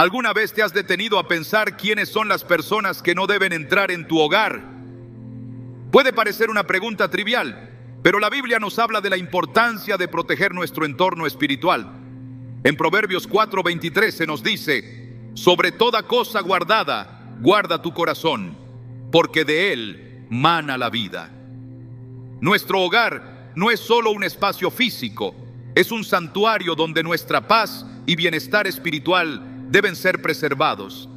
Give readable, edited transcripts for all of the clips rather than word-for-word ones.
¿Alguna vez te has detenido a pensar quiénes son las personas que no deben entrar en tu hogar? Puede parecer una pregunta trivial, pero la Biblia nos habla de la importancia de proteger nuestro entorno espiritual. En Proverbios 4:23 se nos dice: sobre toda cosa guardada, guarda tu corazón, porque de él mana la vida. Nuestro hogar no es solo un espacio físico, es un santuario donde nuestra paz y bienestar espiritual deben ser preservados.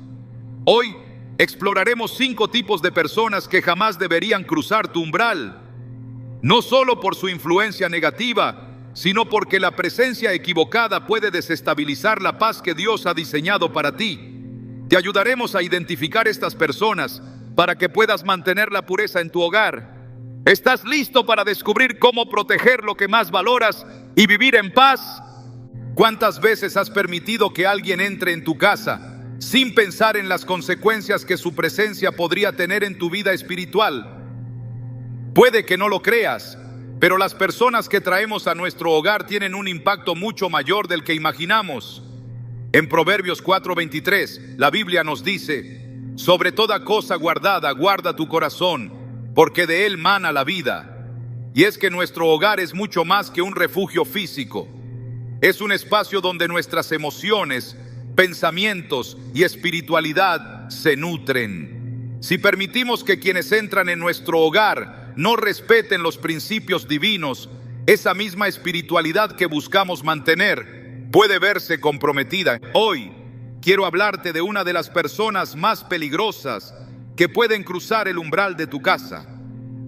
Hoy exploraremos 5 tipos de personas que jamás deberían cruzar tu umbral, no solo por su influencia negativa, sino porque la presencia equivocada puede desestabilizar la paz que Dios ha diseñado para ti. Te ayudaremos a identificar estas personas para que puedas mantener la pureza en tu hogar. ¿Estás listo para descubrir cómo proteger lo que más valoras y vivir en paz? ¿Cuántas veces has permitido que alguien entre en tu casa sin pensar en las consecuencias que su presencia podría tener en tu vida espiritual? Puede que no lo creas, pero las personas que traemos a nuestro hogar tienen un impacto mucho mayor del que imaginamos. En Proverbios 4:23, la Biblia nos dice: sobre toda cosa guardada, guarda tu corazón, porque de él mana la vida. Y es que nuestro hogar es mucho más que un refugio físico. Es un espacio donde nuestras emociones, pensamientos y espiritualidad se nutren. Si permitimos que quienes entran en nuestro hogar no respeten los principios divinos, esa misma espiritualidad que buscamos mantener puede verse comprometida. Hoy quiero hablarte de una de las personas más peligrosas que pueden cruzar el umbral de tu casa,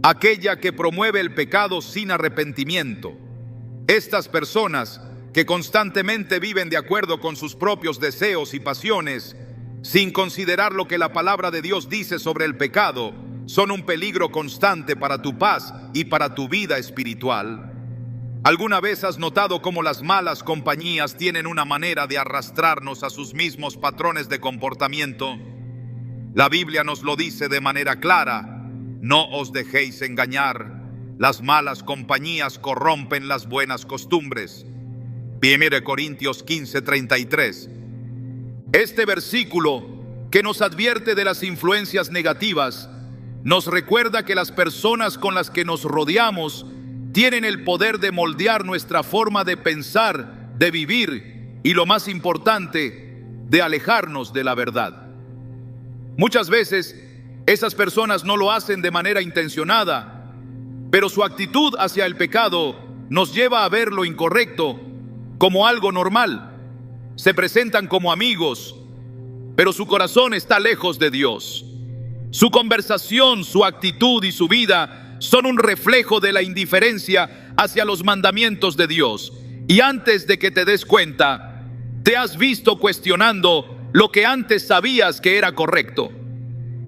aquella que promueve el pecado sin arrepentimiento. Estas personas que constantemente viven de acuerdo con sus propios deseos y pasiones, sin considerar lo que la palabra de Dios dice sobre el pecado, son un peligro constante para tu paz y para tu vida espiritual. ¿Alguna vez has notado cómo las malas compañías tienen una manera de arrastrarnos a sus mismos patrones de comportamiento? La Biblia nos lo dice de manera clara: no os dejéis engañar, las malas compañías corrompen las buenas costumbres. 1 Corintios 15:33. Este versículo, que nos advierte de las influencias negativas, nos recuerda que las personas con las que nos rodeamos tienen el poder de moldear nuestra forma de pensar, de vivir y, lo más importante, de alejarnos de la verdad. Muchas veces esas personas no lo hacen de manera intencionada, pero su actitud hacia el pecado nos lleva a ver lo incorrecto como algo normal. Se presentan como amigos, pero su corazón está lejos de Dios. Su conversación, su actitud y su vida son un reflejo de la indiferencia hacia los mandamientos de Dios. Y antes de que te des cuenta, te has visto cuestionando lo que antes sabías que era correcto.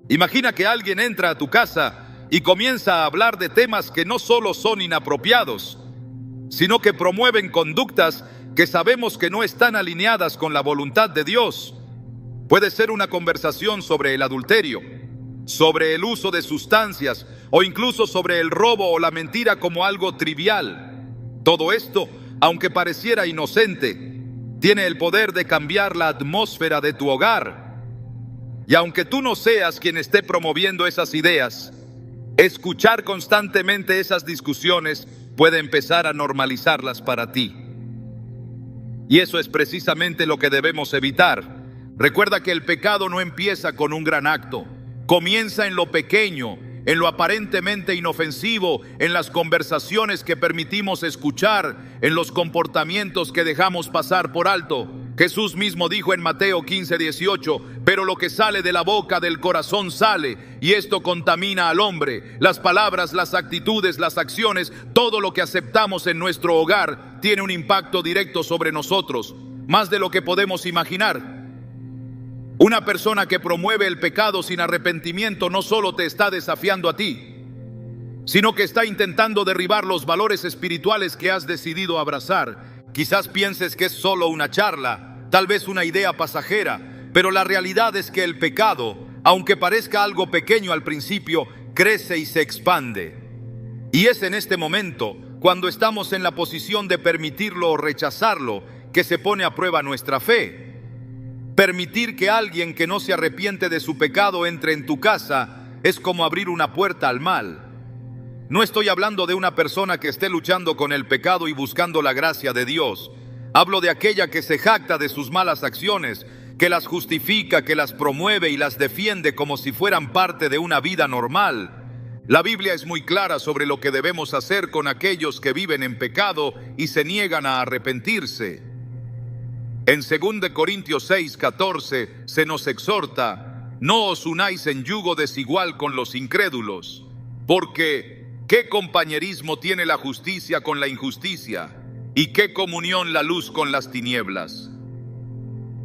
Imagina que alguien entra a tu casa y comienza a hablar de temas que no solo son inapropiados, sino que promueven conductas que sabemos que no están alineadas con la voluntad de Dios. Puede ser una conversación sobre el adulterio, sobre el uso de sustancias o incluso sobre el robo o la mentira como algo trivial. Todo esto, aunque pareciera inocente, tiene el poder de cambiar la atmósfera de tu hogar. Y aunque tú no seas quien esté promoviendo esas ideas, escuchar constantemente esas discusiones puede empezar a normalizarlas para ti. Y eso es precisamente lo que debemos evitar. Recuerda que el pecado no empieza con un gran acto. Comienza en lo pequeño, en lo aparentemente inofensivo, en las conversaciones que permitimos escuchar, en los comportamientos que dejamos pasar por alto. Jesús mismo dijo en Mateo 15:18: pero lo que sale de la boca del corazón sale, y esto contamina al hombre. Las palabras, las actitudes, las acciones, todo lo que aceptamos en nuestro hogar tiene un impacto directo sobre nosotros, más de lo que podemos imaginar. Una persona que promueve el pecado sin arrepentimiento no solo te está desafiando a ti, sino que está intentando derribar los valores espirituales que has decidido abrazar. Quizás pienses que es solo una charla, tal vez una idea pasajera, pero la realidad es que el pecado, aunque parezca algo pequeño al principio, crece y se expande. Y es en este momento, cuando estamos en la posición de permitirlo o rechazarlo, que se pone a prueba nuestra fe. Permitir que alguien que no se arrepiente de su pecado entre en tu casa es como abrir una puerta al mal. No estoy hablando de una persona que esté luchando con el pecado y buscando la gracia de Dios. Hablo de aquella que se jacta de sus malas acciones, que las justifica, que las promueve y las defiende como si fueran parte de una vida normal. La Biblia es muy clara sobre lo que debemos hacer con aquellos que viven en pecado y se niegan a arrepentirse. En 2 Corintios 6:14 se nos exhorta: no os unáis en yugo desigual con los incrédulos, porque ¿qué compañerismo tiene la justicia con la injusticia? ¿Y qué comunión la luz con las tinieblas?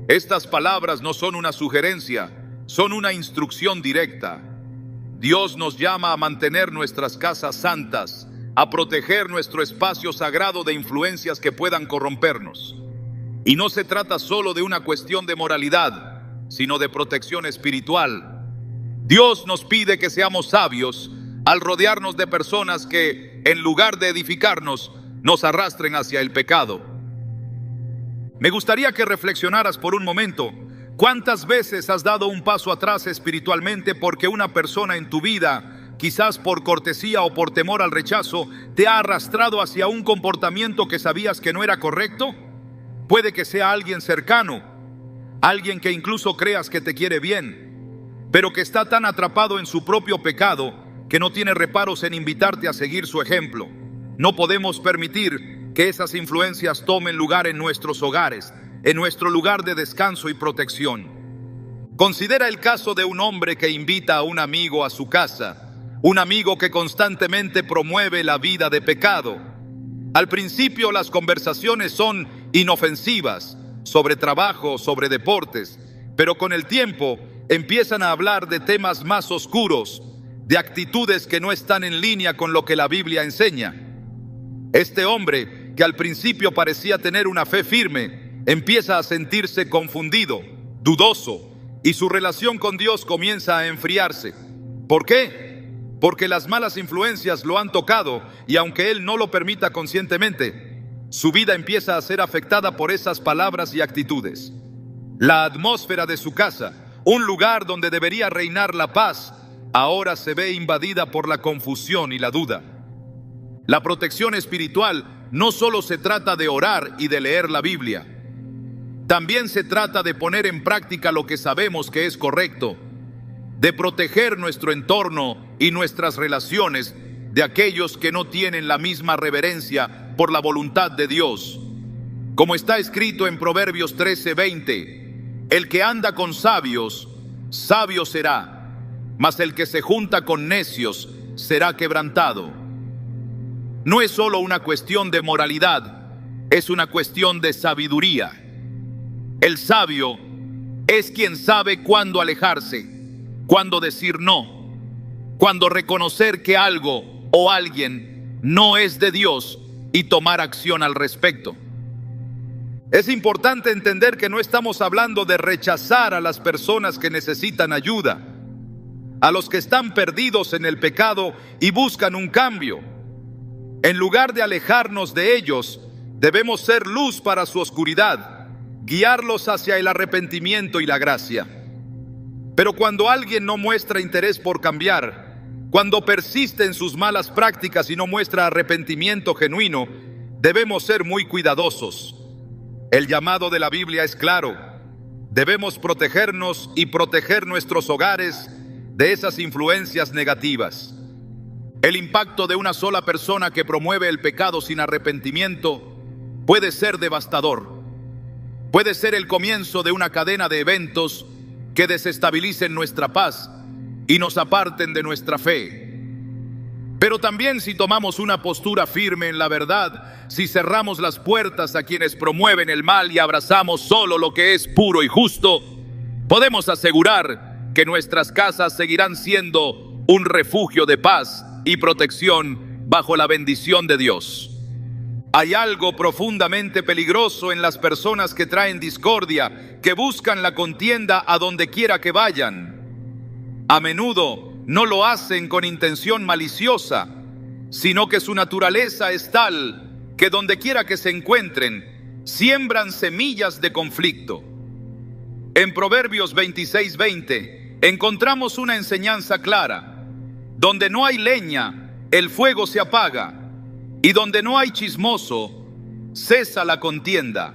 Estas palabras no son una sugerencia, son una instrucción directa. Dios nos llama a mantener nuestras casas santas, a proteger nuestro espacio sagrado de influencias que puedan corrompernos. Y no se trata solo de una cuestión de moralidad, sino de protección espiritual. Dios nos pide que seamos sabios al rodearnos de personas que, en lugar de edificarnos, nos arrastren hacia el pecado. Me gustaría que reflexionaras por un momento. ¿Cuántas veces has dado un paso atrás espiritualmente porque una persona en tu vida, quizás por cortesía o por temor al rechazo, te ha arrastrado hacia un comportamiento que sabías que no era correcto? Puede que sea alguien cercano, alguien que incluso creas que te quiere bien, pero que está tan atrapado en su propio pecado que no tiene reparos en invitarte a seguir su ejemplo. No podemos permitir que esas influencias tomen lugar en nuestros hogares, en nuestro lugar de descanso y protección. Considera el caso de un hombre que invita a un amigo a su casa, un amigo que constantemente promueve la vida de pecado. Al principio las conversaciones son inofensivas, sobre trabajo, sobre deportes, pero con el tiempo empiezan a hablar de temas más oscuros, de actitudes que no están en línea con lo que la Biblia enseña. Este hombre, que al principio parecía tener una fe firme, empieza a sentirse confundido, dudoso, y su relación con Dios comienza a enfriarse. ¿Por qué? Porque las malas influencias lo han tocado y aunque él no lo permita conscientemente, su vida empieza a ser afectada por esas palabras y actitudes. La atmósfera de su casa, un lugar donde debería reinar la paz, ahora se ve invadida por la confusión y la duda. La protección espiritual no solo se trata de orar y de leer la Biblia. También se trata de poner en práctica lo que sabemos que es correcto, de proteger nuestro entorno y nuestras relaciones de aquellos que no tienen la misma reverencia por la voluntad de Dios. Como está escrito en Proverbios 13:20, el que anda con sabios, sabio será, mas el que se junta con necios será quebrantado. No es solo una cuestión de moralidad, es una cuestión de sabiduría. El sabio es quien sabe cuándo alejarse, cuándo decir no, cuándo reconocer que algo o alguien no es de Dios y tomar acción al respecto. Es importante entender que no estamos hablando de rechazar a las personas que necesitan ayuda, a los que están perdidos en el pecado y buscan un cambio. En lugar de alejarnos de ellos, debemos ser luz para su oscuridad, guiarlos hacia el arrepentimiento y la gracia. Pero cuando alguien no muestra interés por cambiar, cuando persiste en sus malas prácticas y no muestra arrepentimiento genuino, debemos ser muy cuidadosos. El llamado de la Biblia es claro. Debemos protegernos y proteger nuestros hogares de esas influencias negativas. El impacto de una sola persona que promueve el pecado sin arrepentimiento puede ser devastador. Puede ser el comienzo de una cadena de eventos que desestabilicen nuestra paz y nos aparten de nuestra fe. Pero también si tomamos una postura firme en la verdad, si cerramos las puertas a quienes promueven el mal y abrazamos solo lo que es puro y justo, podemos asegurar que nuestras casas seguirán siendo un refugio de paz y protección bajo la bendición de Dios. Hay algo profundamente peligroso en las personas que traen discordia, que buscan la contienda a donde quiera que vayan. A menudo no lo hacen con intención maliciosa, sino que su naturaleza es tal que donde quiera que se encuentren, siembran semillas de conflicto. En Proverbios 26:20 encontramos una enseñanza clara. Donde no hay leña, el fuego se apaga, y donde no hay chismoso, cesa la contienda.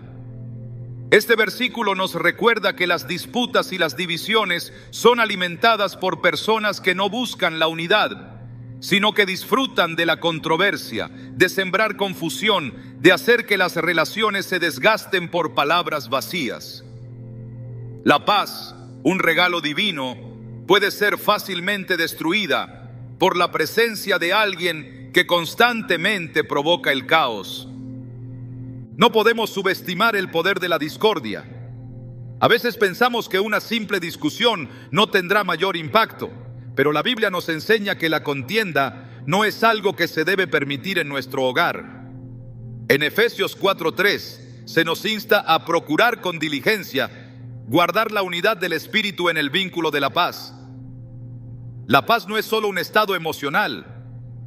Este versículo nos recuerda que las disputas y las divisiones son alimentadas por personas que no buscan la unidad, sino que disfrutan de la controversia, de sembrar confusión, de hacer que las relaciones se desgasten por palabras vacías. La paz, un regalo divino, puede ser fácilmente destruida por la presencia de alguien que constantemente provoca el caos. No podemos subestimar el poder de la discordia. A veces pensamos que una simple discusión no tendrá mayor impacto, pero la Biblia nos enseña que la contienda no es algo que se debe permitir en nuestro hogar. En Efesios 4:3 se nos insta a procurar con diligencia guardar la unidad del espíritu en el vínculo de la paz. La paz no es solo un estado emocional,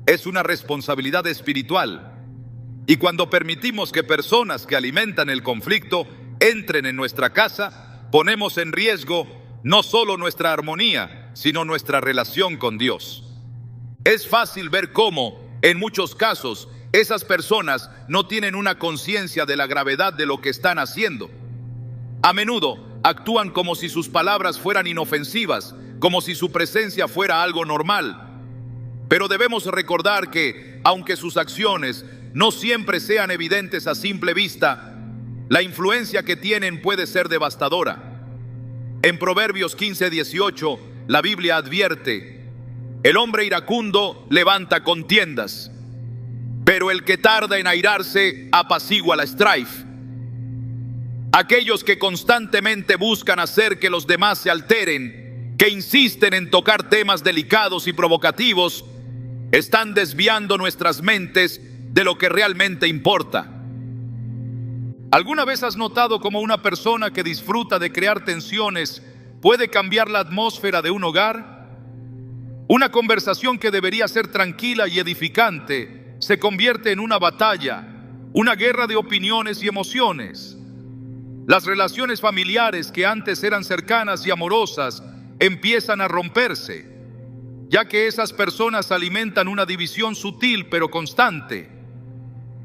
es una responsabilidad espiritual. Y cuando permitimos que personas que alimentan el conflicto entren en nuestra casa, ponemos en riesgo no solo nuestra armonía, sino nuestra relación con Dios. Es fácil ver cómo, en muchos casos, esas personas no tienen una conciencia de la gravedad de lo que están haciendo. A menudo actúan como si sus palabras fueran inofensivas, como si su presencia fuera algo normal. Pero debemos recordar que, aunque sus acciones no siempre sean evidentes a simple vista, la influencia que tienen puede ser devastadora. En Proverbios 15:18, la Biblia advierte: el hombre iracundo levanta contiendas, pero el que tarda en airarse apacigua la strife. Aquellos que constantemente buscan hacer que los demás se alteren, que insisten en tocar temas delicados y provocativos, están desviando nuestras mentes de lo que realmente importa. ¿Alguna vez has notado cómo una persona que disfruta de crear tensiones puede cambiar la atmósfera de un hogar? Una conversación que debería ser tranquila y edificante se convierte en una batalla, una guerra de opiniones y emociones. Las relaciones familiares que antes eran cercanas y amorosas empiezan a romperse, ya que esas personas alimentan una división sutil pero constante.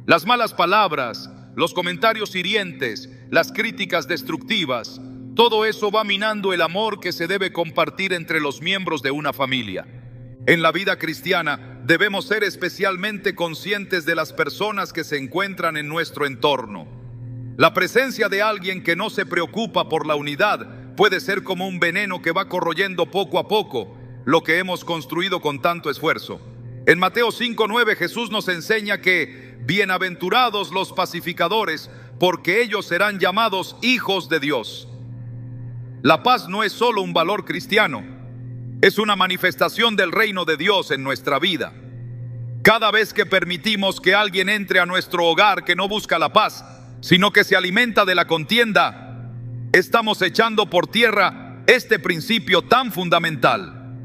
Las malas palabras, los comentarios hirientes, las críticas destructivas, todo eso va minando el amor que se debe compartir entre los miembros de una familia. En la vida cristiana debemos ser especialmente conscientes de las personas que se encuentran en nuestro entorno. La presencia de alguien que no se preocupa por la unidad puede ser como un veneno que va corroyendo poco a poco lo que hemos construido con tanto esfuerzo. En Mateo 5:9 Jesús nos enseña que bienaventurados los pacificadores, porque ellos serán llamados hijos de Dios. La paz no es solo un valor cristiano, es una manifestación del reino de Dios en nuestra vida. Cada vez que permitimos que alguien entre a nuestro hogar que no busca la paz, sino que se alimenta de la contienda, estamos echando por tierra este principio tan fundamental.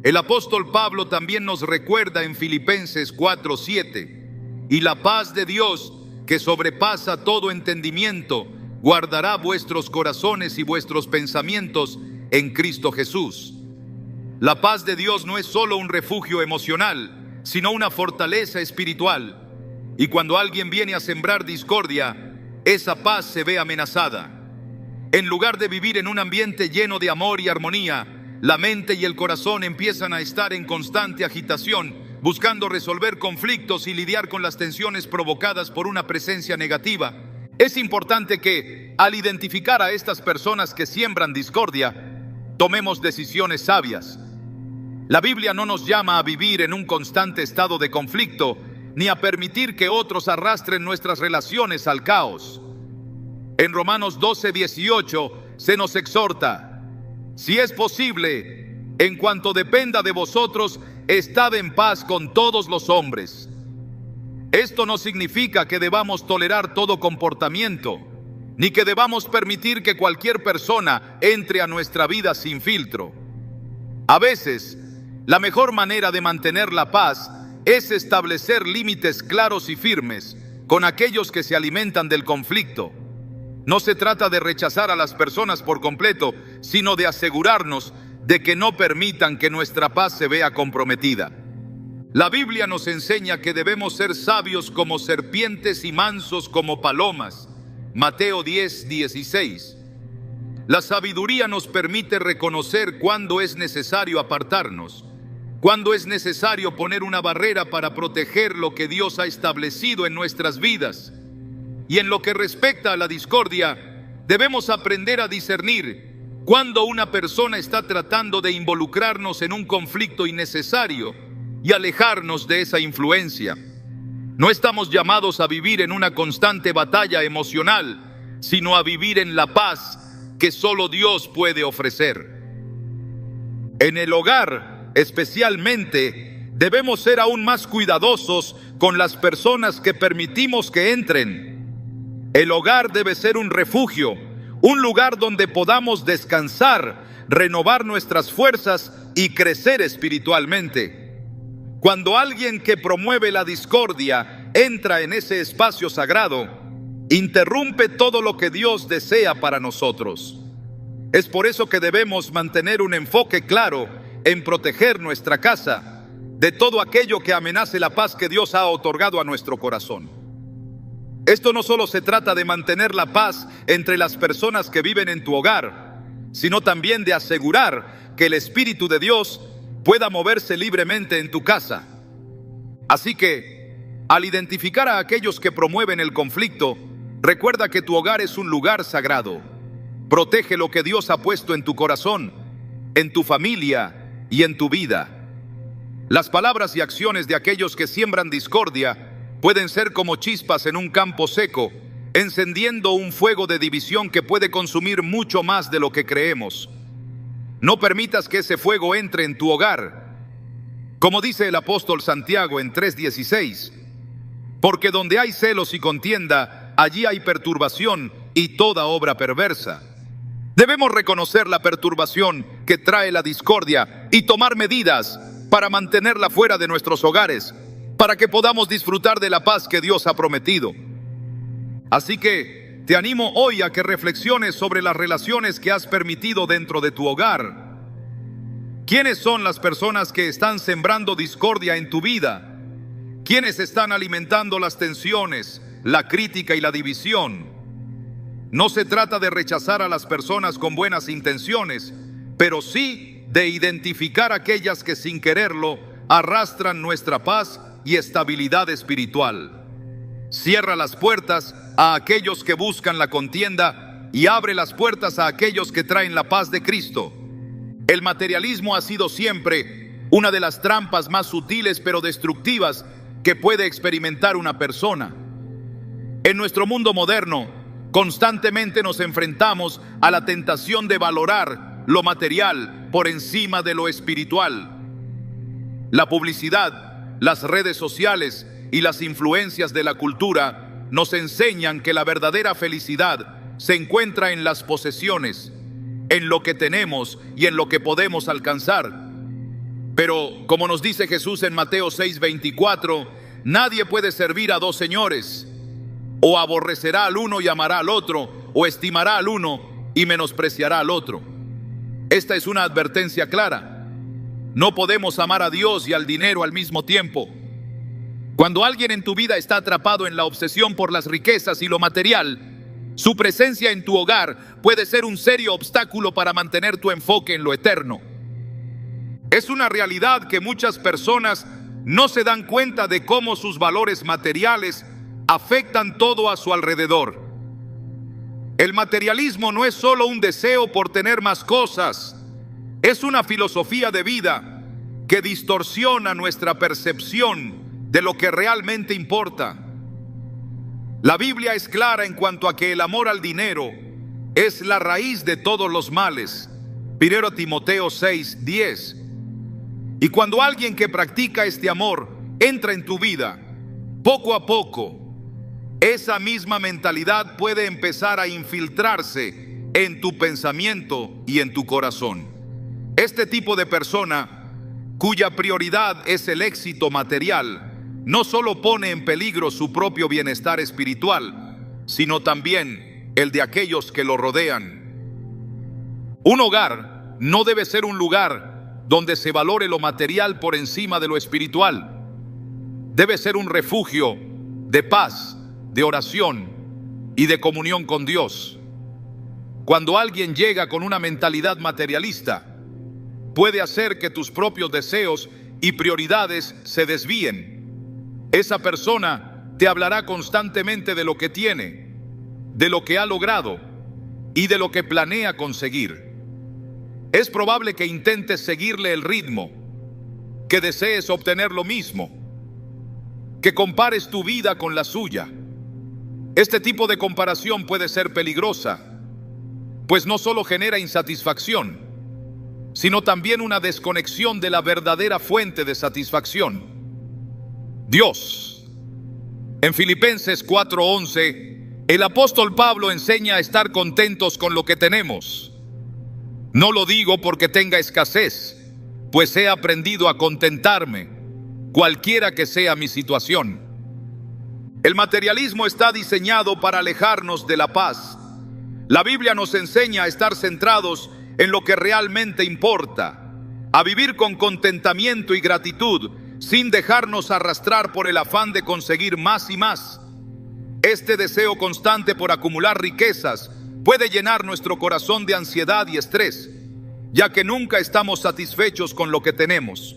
El apóstol Pablo también nos recuerda en Filipenses 4:7: y la paz de Dios, que sobrepasa todo entendimiento, guardará vuestros corazones y vuestros pensamientos en Cristo Jesús. La paz de Dios no es solo un refugio emocional, sino una fortaleza espiritual. Y cuando alguien viene a sembrar discordia, esa paz se ve amenazada. En lugar de vivir en un ambiente lleno de amor y armonía, la mente y el corazón empiezan a estar en constante agitación, buscando resolver conflictos y lidiar con las tensiones provocadas por una presencia negativa. Es importante que, al identificar a estas personas que siembran discordia, tomemos decisiones sabias. La Biblia no nos llama a vivir en un constante estado de conflicto, ni a permitir que otros arrastren nuestras relaciones al caos. En Romanos 12:18 se nos exhorta: si es posible, en cuanto dependa de vosotros, estad en paz con todos los hombres. Esto no significa que debamos tolerar todo comportamiento, ni que debamos permitir que cualquier persona entre a nuestra vida sin filtro. A veces, la mejor manera de mantener la paz es establecer límites claros y firmes con aquellos que se alimentan del conflicto. No se trata de rechazar a las personas por completo, sino de asegurarnos de que no permitan que nuestra paz se vea comprometida. La Biblia nos enseña que debemos ser sabios como serpientes y mansos como palomas. Mateo 10:16. La sabiduría nos permite reconocer cuándo es necesario apartarnos, cuándo es necesario poner una barrera para proteger lo que Dios ha establecido en nuestras vidas. Y en lo que respecta a la discordia, debemos aprender a discernir cuando una persona está tratando de involucrarnos en un conflicto innecesario y alejarnos de esa influencia. No estamos llamados a vivir en una constante batalla emocional, sino a vivir en la paz que solo Dios puede ofrecer. En el hogar, especialmente, debemos ser aún más cuidadosos con las personas que permitimos que entren. El hogar debe ser un refugio, un lugar donde podamos descansar, renovar nuestras fuerzas y crecer espiritualmente. Cuando alguien que promueve la discordia entra en ese espacio sagrado, interrumpe todo lo que Dios desea para nosotros. Es por eso que debemos mantener un enfoque claro en proteger nuestra casa de todo aquello que amenace la paz que Dios ha otorgado a nuestro corazón. Esto no solo se trata de mantener la paz entre las personas que viven en tu hogar, sino también de asegurar que el Espíritu de Dios pueda moverse libremente en tu casa. Así que, al identificar a aquellos que promueven el conflicto, recuerda que tu hogar es un lugar sagrado. Protege lo que Dios ha puesto en tu corazón, en tu familia y en tu vida. Las palabras y acciones de aquellos que siembran discordia pueden ser como chispas en un campo seco, encendiendo un fuego de división que puede consumir mucho más de lo que creemos. No permitas que ese fuego entre en tu hogar. Como dice el apóstol Santiago en 3:16, porque donde hay celos y contienda, allí hay perturbación y toda obra perversa. Debemos reconocer la perturbación que trae la discordia y tomar medidas para mantenerla fuera de nuestros hogares, para que podamos disfrutar de la paz que Dios ha prometido. Así que te animo hoy a que reflexiones sobre las relaciones que has permitido dentro de tu hogar. ¿Quiénes son las personas que están sembrando discordia en tu vida? ¿Quiénes están alimentando las tensiones, la crítica y la división? No se trata de rechazar a las personas con buenas intenciones, pero sí de identificar aquellas que sin quererlo arrastran nuestra paz y estabilidad espiritual. Cierra las puertas a aquellos que buscan la contienda y abre las puertas a aquellos que traen la paz de Cristo. El materialismo ha sido siempre una de las trampas más sutiles pero destructivas que puede experimentar una persona. En nuestro mundo moderno, constantemente nos enfrentamos a la tentación de valorar lo material por encima de lo espiritual. La publicidad, las redes sociales y las influencias de la cultura nos enseñan que la verdadera felicidad se encuentra en las posesiones, en lo que tenemos y en lo que podemos alcanzar. Pero, como nos dice Jesús en Mateo 6:24, nadie puede servir a dos señores. O aborrecerá al uno y amará al otro, o estimará al uno y menospreciará al otro. Esta es una advertencia clara. No podemos amar a Dios y al dinero al mismo tiempo. Cuando alguien en tu vida está atrapado en la obsesión por las riquezas y lo material, su presencia en tu hogar puede ser un serio obstáculo para mantener tu enfoque en lo eterno. Es una realidad que muchas personas no se dan cuenta de cómo sus valores materiales afectan todo a su alrededor. El materialismo no es solo un deseo por tener más cosas, es una filosofía de vida que distorsiona nuestra percepción de lo que realmente importa. La Biblia es clara en cuanto a que el amor al dinero es la raíz de todos los males. 1 Timoteo 6:10. Y cuando alguien que practica este amor entra en tu vida, poco a poco, esa misma mentalidad puede empezar a infiltrarse en tu pensamiento y en tu corazón. Este tipo de persona, cuya prioridad es el éxito material, no solo pone en peligro su propio bienestar espiritual, sino también el de aquellos que lo rodean. Un hogar no debe ser un lugar donde se valore lo material por encima de lo espiritual. Debe ser un refugio de paz, de oración y de comunión con Dios. Cuando alguien llega con una mentalidad materialista, puede hacer que tus propios deseos y prioridades se desvíen. Esa persona te hablará constantemente de lo que tiene, de lo que ha logrado y de lo que planea conseguir. Es probable que intentes seguirle el ritmo, que desees obtener lo mismo, que compares tu vida con la suya. Este tipo de comparación puede ser peligrosa, pues no solo genera insatisfacción, sino también una desconexión de la verdadera fuente de satisfacción, Dios. En Filipenses 4:11, el apóstol Pablo enseña a estar contentos con lo que tenemos. No lo digo porque tenga escasez, pues he aprendido a contentarme, cualquiera que sea mi situación. El materialismo está diseñado para alejarnos de la paz. La Biblia nos enseña a estar centrados en lo que realmente importa, a vivir con contentamiento y gratitud, sin dejarnos arrastrar por el afán de conseguir más y más. Este deseo constante por acumular riquezas puede llenar nuestro corazón de ansiedad y estrés, ya que nunca estamos satisfechos con lo que tenemos.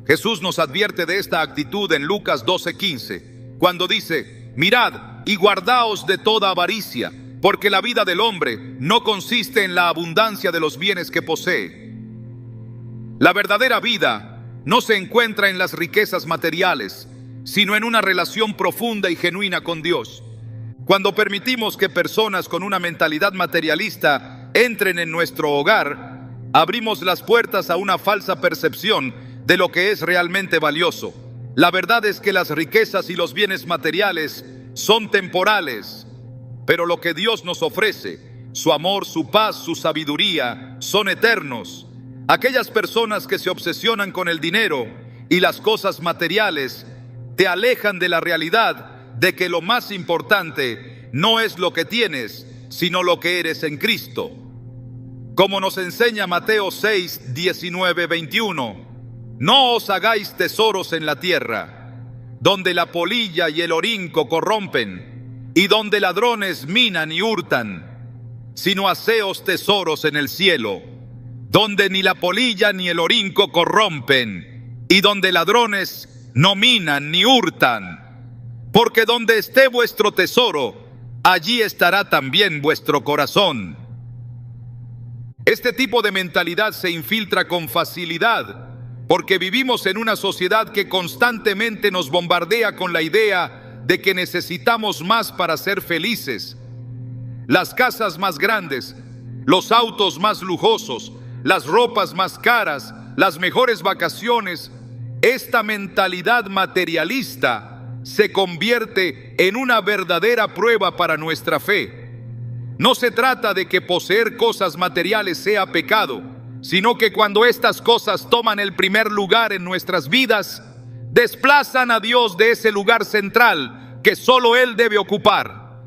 Jesús nos advierte de esta actitud en Lucas 12:15, cuando dice: mirad y guardaos de toda avaricia, porque la vida del hombre no consiste en la abundancia de los bienes que posee. La verdadera vida no se encuentra en las riquezas materiales, sino en una relación profunda y genuina con Dios. Cuando permitimos que personas con una mentalidad materialista entren en nuestro hogar, abrimos las puertas a una falsa percepción de lo que es realmente valioso. La verdad es que las riquezas y los bienes materiales son temporales, pero lo que Dios nos ofrece, su amor, su paz, su sabiduría, son eternos. Aquellas personas que se obsesionan con el dinero y las cosas materiales te alejan de la realidad de que lo más importante no es lo que tienes, sino lo que eres en Cristo. Como nos enseña Mateo 6, 19, 21, no os hagáis tesoros en la tierra, donde la polilla y el orinco corrompen, y donde ladrones minan y hurtan, sino haceos tesoros en el cielo, donde ni la polilla ni el orinco corrompen, y donde ladrones no minan ni hurtan. Porque donde esté vuestro tesoro, allí estará también vuestro corazón. Este tipo de mentalidad se infiltra con facilidad, porque vivimos en una sociedad que constantemente nos bombardea con la idea de que necesitamos más para ser felices. Las casas más grandes, los autos más lujosos, las ropas más caras, las mejores vacaciones. Esta mentalidad materialista se convierte en una verdadera prueba para nuestra fe. No se trata de que poseer cosas materiales sea pecado, sino que cuando estas cosas toman el primer lugar en nuestras vidas, desplazan a Dios de ese lugar central que solo Él debe ocupar.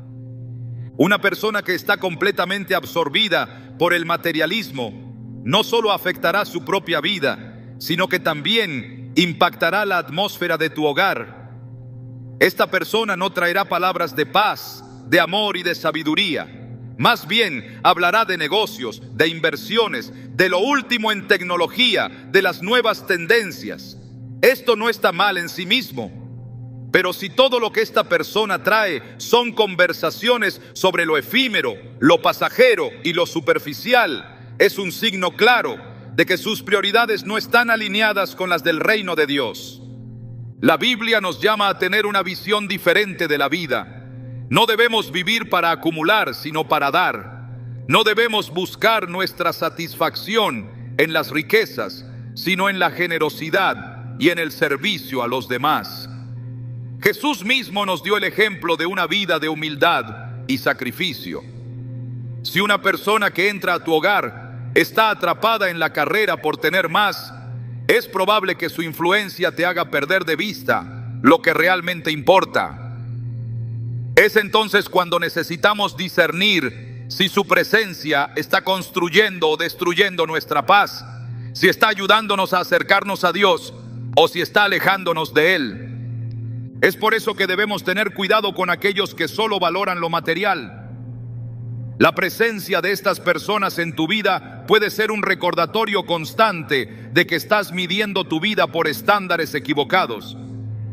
Una persona que está completamente absorbida por el materialismo no solo afectará su propia vida, sino que también impactará la atmósfera de tu hogar. Esta persona no traerá palabras de paz, de amor y de sabiduría. Más bien hablará de negocios, de inversiones, de lo último en tecnología, de las nuevas tendencias. Esto no está mal en sí mismo, pero si todo lo que esta persona trae son conversaciones sobre lo efímero, lo pasajero y lo superficial, es un signo claro de que sus prioridades no están alineadas con las del reino de Dios. La Biblia nos llama a tener una visión diferente de la vida. No debemos vivir para acumular, sino para dar. No debemos buscar nuestra satisfacción en las riquezas, sino en la generosidad y en el servicio a los demás. Jesús mismo nos dio el ejemplo de una vida de humildad y sacrificio. Si una persona que entra a tu hogar está atrapada en la carrera por tener más, es probable que su influencia te haga perder de vista lo que realmente importa. Es entonces cuando necesitamos discernir si su presencia está construyendo o destruyendo nuestra paz, si está ayudándonos a acercarnos a Dios o si está alejándonos de Él. Es por eso que debemos tener cuidado con aquellos que solo valoran lo material. La presencia de estas personas en tu vida puede ser un recordatorio constante de que estás midiendo tu vida por estándares equivocados.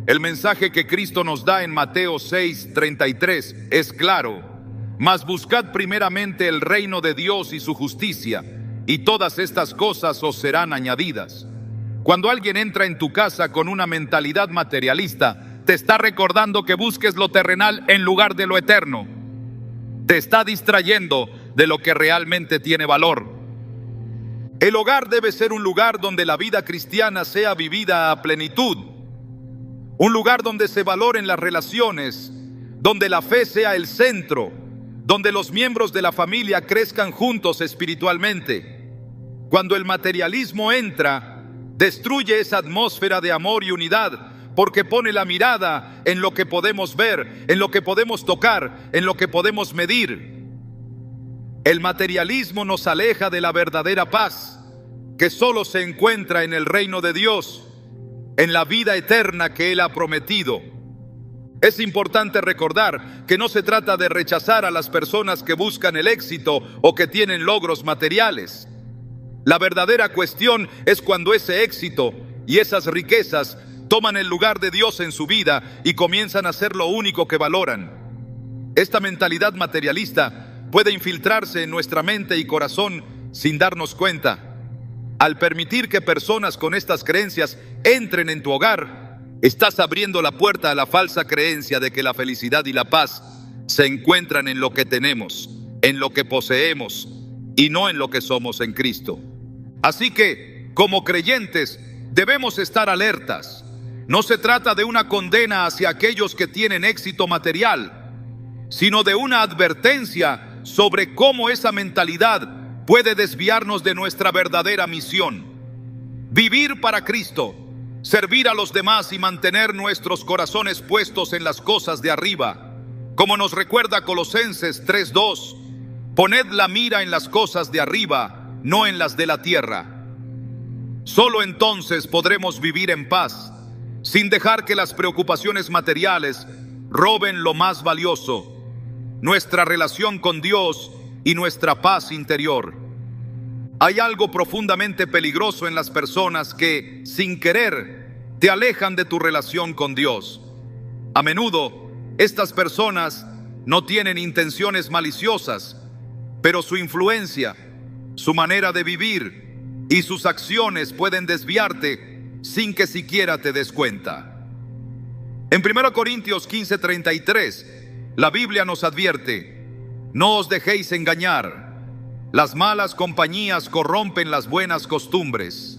El mensaje que Cristo nos da en Mateo 6:33 es claro: mas buscad primeramente el reino de Dios y su justicia, y todas estas cosas os serán añadidas. Cuando alguien entra en tu casa con una mentalidad materialista, te está recordando que busques lo terrenal en lugar de lo eterno. Te está distrayendo de lo que realmente tiene valor. El hogar debe ser un lugar donde la vida cristiana sea vivida a plenitud. Un lugar donde se valoren las relaciones, donde la fe sea el centro, donde los miembros de la familia crezcan juntos espiritualmente. Cuando el materialismo entra, destruye esa atmósfera de amor y unidad, porque pone la mirada en lo que podemos ver, en lo que podemos tocar, en lo que podemos medir. El materialismo nos aleja de la verdadera paz, que solo se encuentra en el reino de Dios, en la vida eterna que Él ha prometido. Es importante recordar que no se trata de rechazar a las personas que buscan el éxito o que tienen logros materiales. La verdadera cuestión es cuando ese éxito y esas riquezas toman el lugar de Dios en su vida y comienzan a ser lo único que valoran. Esta mentalidad materialista puede infiltrarse en nuestra mente y corazón sin darnos cuenta. Al permitir que personas con estas creencias entren en tu hogar, estás abriendo la puerta a la falsa creencia de que la felicidad y la paz se encuentran en lo que tenemos, en lo que poseemos y no en lo que somos en Cristo. Así que, como creyentes, debemos estar alertas. No se trata de una condena hacia aquellos que tienen éxito material, sino de una advertencia sobre cómo esa mentalidad puede desviarnos de nuestra verdadera misión. Vivir para Cristo, servir a los demás y mantener nuestros corazones puestos en las cosas de arriba. Como nos recuerda Colosenses 3:2, poned la mira en las cosas de arriba, no en las de la tierra. Solo entonces podremos vivir en paz, sin dejar que las preocupaciones materiales roben lo más valioso, nuestra relación con Dios y nuestra paz interior. Hay algo profundamente peligroso en las personas que, sin querer, te alejan de tu relación con Dios. A menudo, estas personas no tienen intenciones maliciosas, pero su influencia, su manera de vivir y sus acciones pueden desviarte sin que siquiera te des cuenta. En 1 Corintios 15:33, la Biblia nos advierte: no os dejéis engañar, las malas compañías corrompen las buenas costumbres.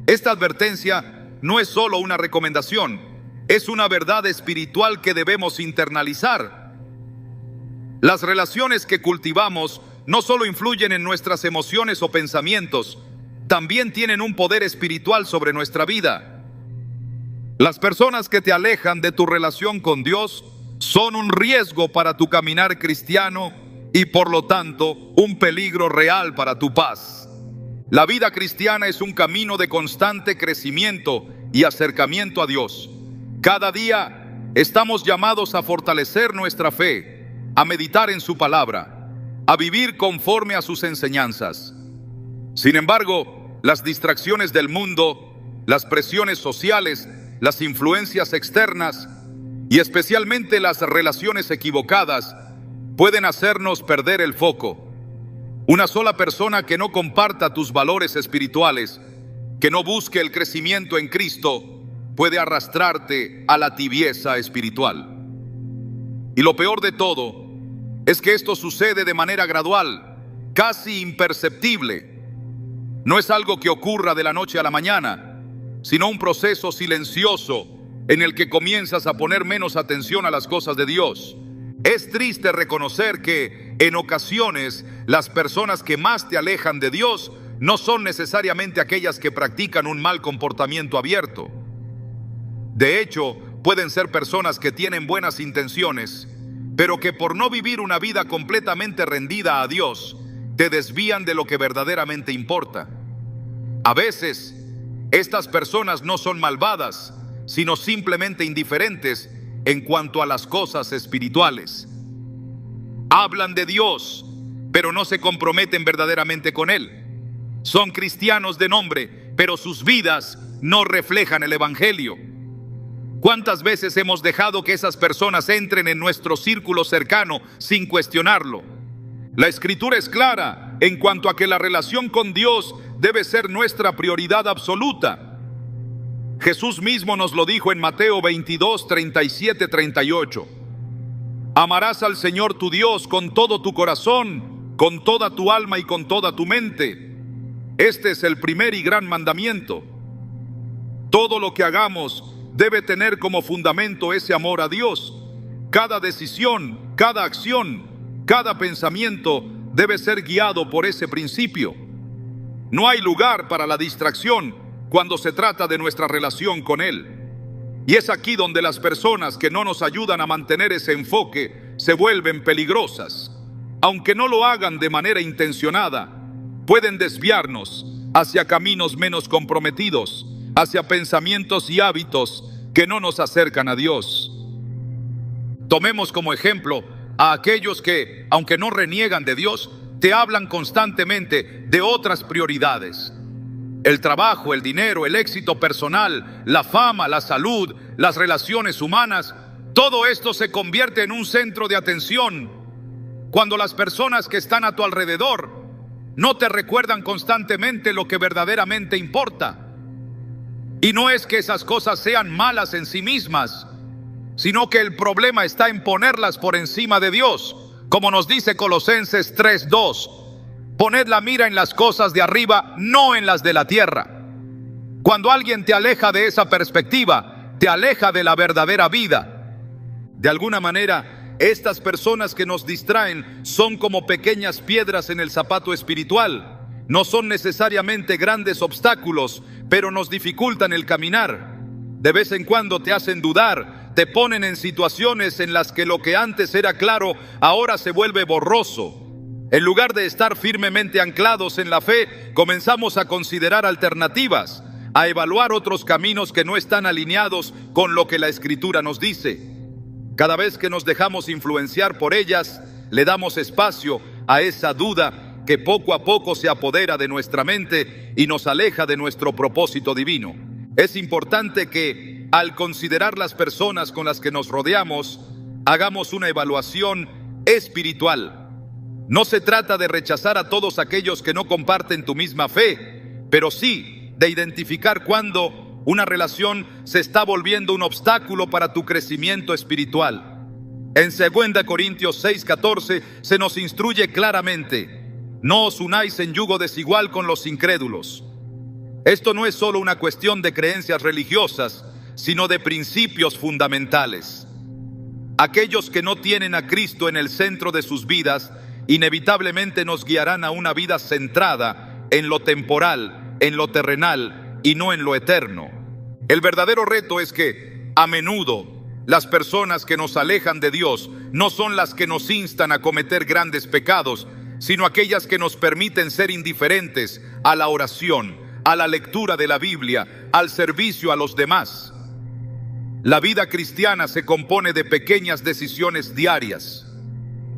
Esta advertencia no es solo una recomendación, es una verdad espiritual que debemos internalizar. Las relaciones que cultivamos no solo influyen en nuestras emociones o pensamientos, también tienen un poder espiritual sobre nuestra vida. Las personas que te alejan de tu relación con Dios son un riesgo para tu caminar cristiano y por lo tanto un peligro real para tu paz. La vida cristiana es un camino de constante crecimiento y acercamiento a Dios. Cada día estamos llamados a fortalecer nuestra fe, a meditar en su palabra, a vivir conforme a sus enseñanzas. Sin embargo, las distracciones del mundo, las presiones sociales, las influencias externas y especialmente las relaciones equivocadas pueden hacernos perder el foco. Una sola persona que no comparta tus valores espirituales, que no busque el crecimiento en Cristo, puede arrastrarte a la tibieza espiritual. Y lo peor de todo es que esto sucede de manera gradual, casi imperceptible. No es algo que ocurra de la noche a la mañana, sino un proceso silencioso en el que comienzas a poner menos atención a las cosas de Dios. Es triste reconocer que en ocasiones las personas que más te alejan de Dios no son necesariamente aquellas que practican un mal comportamiento abierto. De hecho, pueden ser personas que tienen buenas intenciones, pero que por no vivir una vida completamente rendida a Dios, te desvían de lo que verdaderamente importa. A veces, estas personas no son malvadas, sino simplemente indiferentes en cuanto a las cosas espirituales. Hablan de Dios, pero no se comprometen verdaderamente con Él. Son cristianos de nombre, pero sus vidas no reflejan el Evangelio. ¿Cuántas veces hemos dejado que esas personas entren en nuestro círculo cercano sin cuestionarlo? La Escritura es clara en cuanto a que la relación con Dios debe ser nuestra prioridad absoluta. Jesús mismo nos lo dijo en Mateo 22, 37, 38. Amarás al Señor tu Dios con todo tu corazón, con toda tu alma y con toda tu mente. Este es el primer y gran mandamiento. Todo lo que hagamos debe tener como fundamento ese amor a Dios. Cada decisión, cada acción, cada pensamiento debe ser guiado por ese principio. No hay lugar para la distracción cuando se trata de nuestra relación con Él. Y es aquí donde las personas que no nos ayudan a mantener ese enfoque se vuelven peligrosas. Aunque no lo hagan de manera intencionada, pueden desviarnos hacia caminos menos comprometidos, hacia pensamientos y hábitos que no nos acercan a Dios. Tomemos como ejemplo a aquellos que, aunque no reniegan de Dios, te hablan constantemente de otras prioridades. El trabajo, el dinero, el éxito personal, la fama, la salud, las relaciones humanas, todo esto se convierte en un centro de atención cuando las personas que están a tu alrededor no te recuerdan constantemente lo que verdaderamente importa. Y no es que esas cosas sean malas en sí mismas, sino que el problema está en ponerlas por encima de Dios, como nos dice Colosenses 3:2. Poned la mira en las cosas de arriba, no en las de la tierra. Cuando alguien te aleja de esa perspectiva, te aleja de la verdadera vida. De alguna manera, estas personas que nos distraen son como pequeñas piedras en el zapato espiritual. No son necesariamente grandes obstáculos, pero nos dificultan el caminar. De vez en cuando te hacen dudar, te ponen en situaciones en las que lo que antes era claro, ahora se vuelve borroso. En lugar de estar firmemente anclados en la fe, comenzamos a considerar alternativas, a evaluar otros caminos que no están alineados con lo que la Escritura nos dice. Cada vez que nos dejamos influenciar por ellas, le damos espacio a esa duda que poco a poco se apodera de nuestra mente y nos aleja de nuestro propósito divino. Es importante que, al considerar las personas con las que nos rodeamos, hagamos una evaluación espiritual. No se trata de rechazar a todos aquellos que no comparten tu misma fe, pero sí de identificar cuando una relación se está volviendo un obstáculo para tu crecimiento espiritual. En 2 Corintios 6:14 se nos instruye claramente: no os unáis en yugo desigual con los incrédulos. Esto no es solo una cuestión de creencias religiosas, sino de principios fundamentales. Aquellos que no tienen a Cristo en el centro de sus vidas inevitablemente nos guiarán a una vida centrada en lo temporal, en lo terrenal y no en lo eterno. El verdadero reto es que, a menudo, las personas que nos alejan de Dios no son las que nos instan a cometer grandes pecados, sino aquellas que nos permiten ser indiferentes a la oración, a la lectura de la Biblia, al servicio a los demás. La vida cristiana se compone de pequeñas decisiones diarias.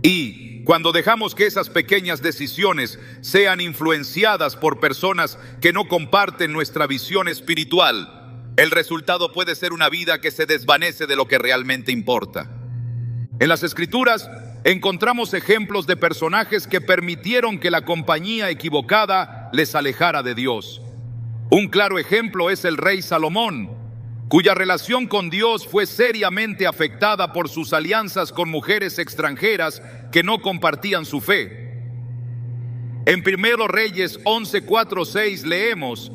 Y cuando dejamos que esas pequeñas decisiones sean influenciadas por personas que no comparten nuestra visión espiritual, el resultado puede ser una vida que se desvanece de lo que realmente importa. En las Escrituras encontramos ejemplos de personajes que permitieron que la compañía equivocada les alejara de Dios. Un claro ejemplo es el rey Salomón, cuya relación con Dios fue seriamente afectada por sus alianzas con mujeres extranjeras que no compartían su fe. En 1 Reyes 11:4-6 leemos: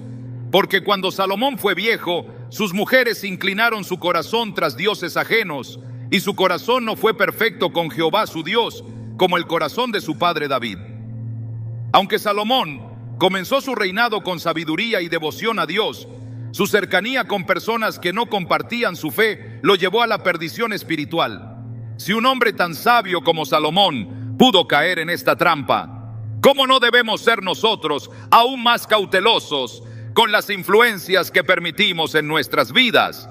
porque cuando Salomón fue viejo, sus mujeres inclinaron su corazón tras dioses ajenos, y su corazón no fue perfecto con Jehová su Dios, como el corazón de su padre David. Aunque Salomón comenzó su reinado con sabiduría y devoción a Dios, su cercanía con personas que no compartían su fe lo llevó a la perdición espiritual. Si un hombre tan sabio como Salomón pudo caer en esta trampa, ¿cómo no debemos ser nosotros aún más cautelosos con las influencias que permitimos en nuestras vidas?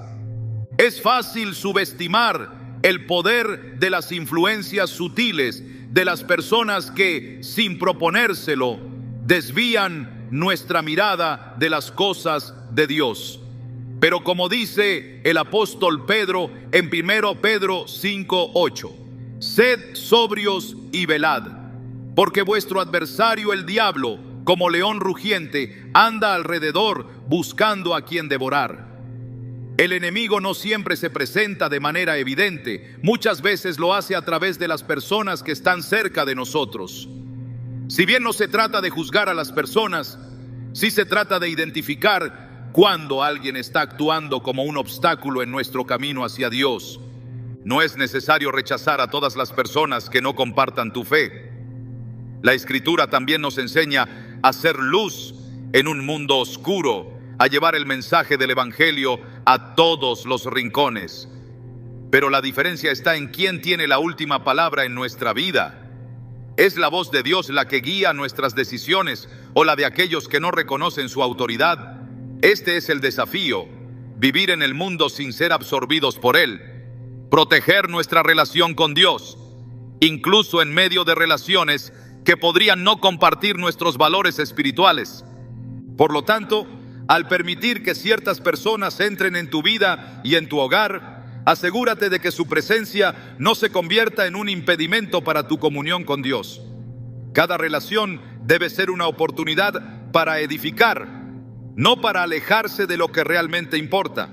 Es fácil subestimar el poder de las influencias sutiles de las personas que, sin proponérselo, desvían nuestra mirada de las cosas de Dios. Pero como dice el apóstol Pedro en 1 Pedro 5:8, sed sobrios y velad, porque vuestro adversario el diablo, como león rugiente, anda alrededor buscando a quien devorar. El enemigo no siempre se presenta de manera evidente, muchas veces lo hace a través de las personas que están cerca de nosotros. Si bien no se trata de juzgar a las personas, sí se trata de identificar cuando alguien está actuando como un obstáculo en nuestro camino hacia Dios. No es necesario rechazar a todas las personas que no compartan tu fe. La Escritura también nos enseña a ser luz en un mundo oscuro, a llevar el mensaje del Evangelio a todos los rincones. Pero la diferencia está en quién tiene la última palabra en nuestra vida. ¿Es la voz de Dios la que guía nuestras decisiones o la de aquellos que no reconocen su autoridad? Este es el desafío: vivir en el mundo sin ser absorbidos por él, proteger nuestra relación con Dios, incluso en medio de relaciones que podrían no compartir nuestros valores espirituales. Por lo tanto, al permitir que ciertas personas entren en tu vida y en tu hogar, asegúrate de que su presencia no se convierta en un impedimento para tu comunión con Dios. Cada relación debe ser una oportunidad para edificar, no para alejarse de lo que realmente importa.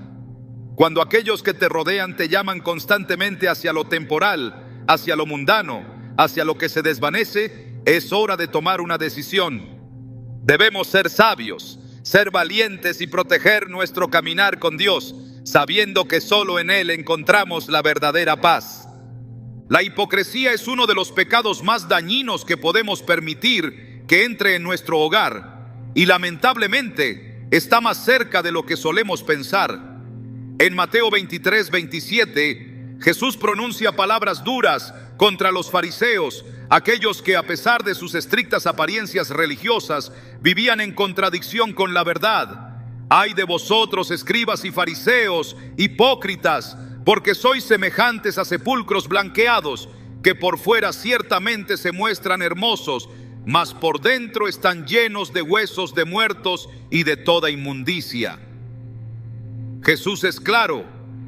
Cuando aquellos que te rodean te llaman constantemente hacia lo temporal, hacia lo mundano, hacia lo que se desvanece, es hora de tomar una decisión. Debemos ser sabios, ser valientes y proteger nuestro caminar con Dios, sabiendo que solo en Él encontramos la verdadera paz. La hipocresía es uno de los pecados más dañinos que podemos permitir que entre en nuestro hogar, y lamentablemente está más cerca de lo que solemos pensar. En Mateo 23:27, Jesús pronuncia palabras duras contra los fariseos, aquellos que a pesar de sus estrictas apariencias religiosas vivían en contradicción con la verdad. Ay de vosotros, escribas y fariseos, hipócritas, porque sois semejantes a sepulcros blanqueados, que por fuera ciertamente se muestran hermosos, mas por dentro están llenos de huesos de muertos y de toda inmundicia. Jesús es claro: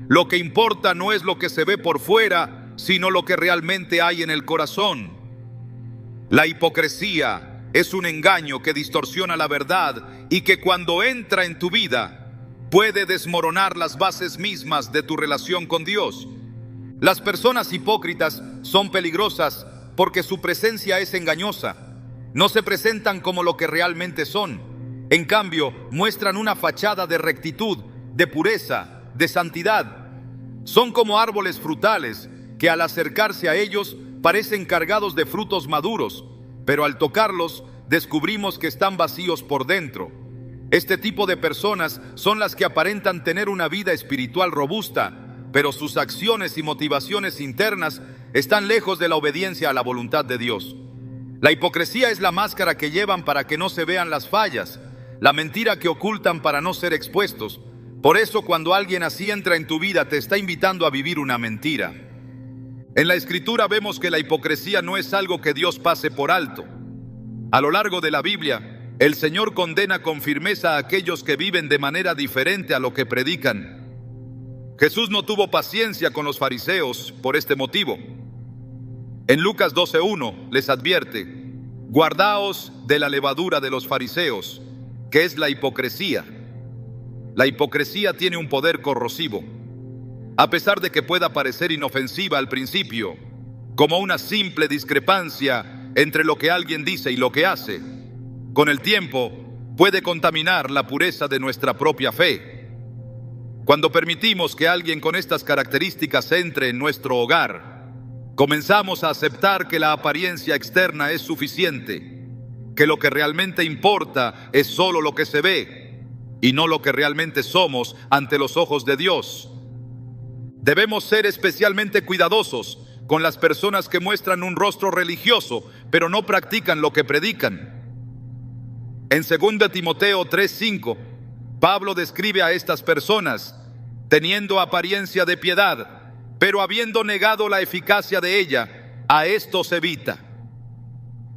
lo que importa no es lo que se ve por fuera, sino lo que realmente hay en el corazón. La hipocresía es un engaño que distorsiona la verdad y que cuando entra en tu vida puede desmoronar las bases mismas de tu relación con Dios. Las personas hipócritas son peligrosas porque su presencia es engañosa. No se presentan como lo que realmente son. En cambio, muestran una fachada de rectitud, de pureza, de santidad. Son como árboles frutales que al acercarse a ellos parecen cargados de frutos maduros, pero al tocarlos descubrimos que están vacíos por dentro. Este tipo de personas son las que aparentan tener una vida espiritual robusta, pero sus acciones y motivaciones internas están lejos de la obediencia a la voluntad de Dios. La hipocresía es la máscara que llevan para que no se vean las fallas, la mentira que ocultan para no ser expuestos. Por eso, cuando alguien así entra en tu vida, te está invitando a vivir una mentira. En la Escritura vemos que la hipocresía no es algo que Dios pase por alto. A lo largo de la Biblia, el Señor condena con firmeza a aquellos que viven de manera diferente a lo que predican. Jesús no tuvo paciencia con los fariseos por este motivo. En Lucas 12:1 les advierte: guardaos de la levadura de los fariseos, que es la hipocresía. La hipocresía tiene un poder corrosivo. A pesar de que pueda parecer inofensiva al principio, como una simple discrepancia entre lo que alguien dice y lo que hace, con el tiempo puede contaminar la pureza de nuestra propia fe. Cuando permitimos que alguien con estas características entre en nuestro hogar, comenzamos a aceptar que la apariencia externa es suficiente, que lo que realmente importa es solo lo que se ve y no lo que realmente somos ante los ojos de Dios. Debemos ser especialmente cuidadosos con las personas que muestran un rostro religioso, pero no practican lo que predican. En 2 Timoteo 3:5, Pablo describe a estas personas: teniendo apariencia de piedad, pero habiendo negado la eficacia de ella, a estos evita.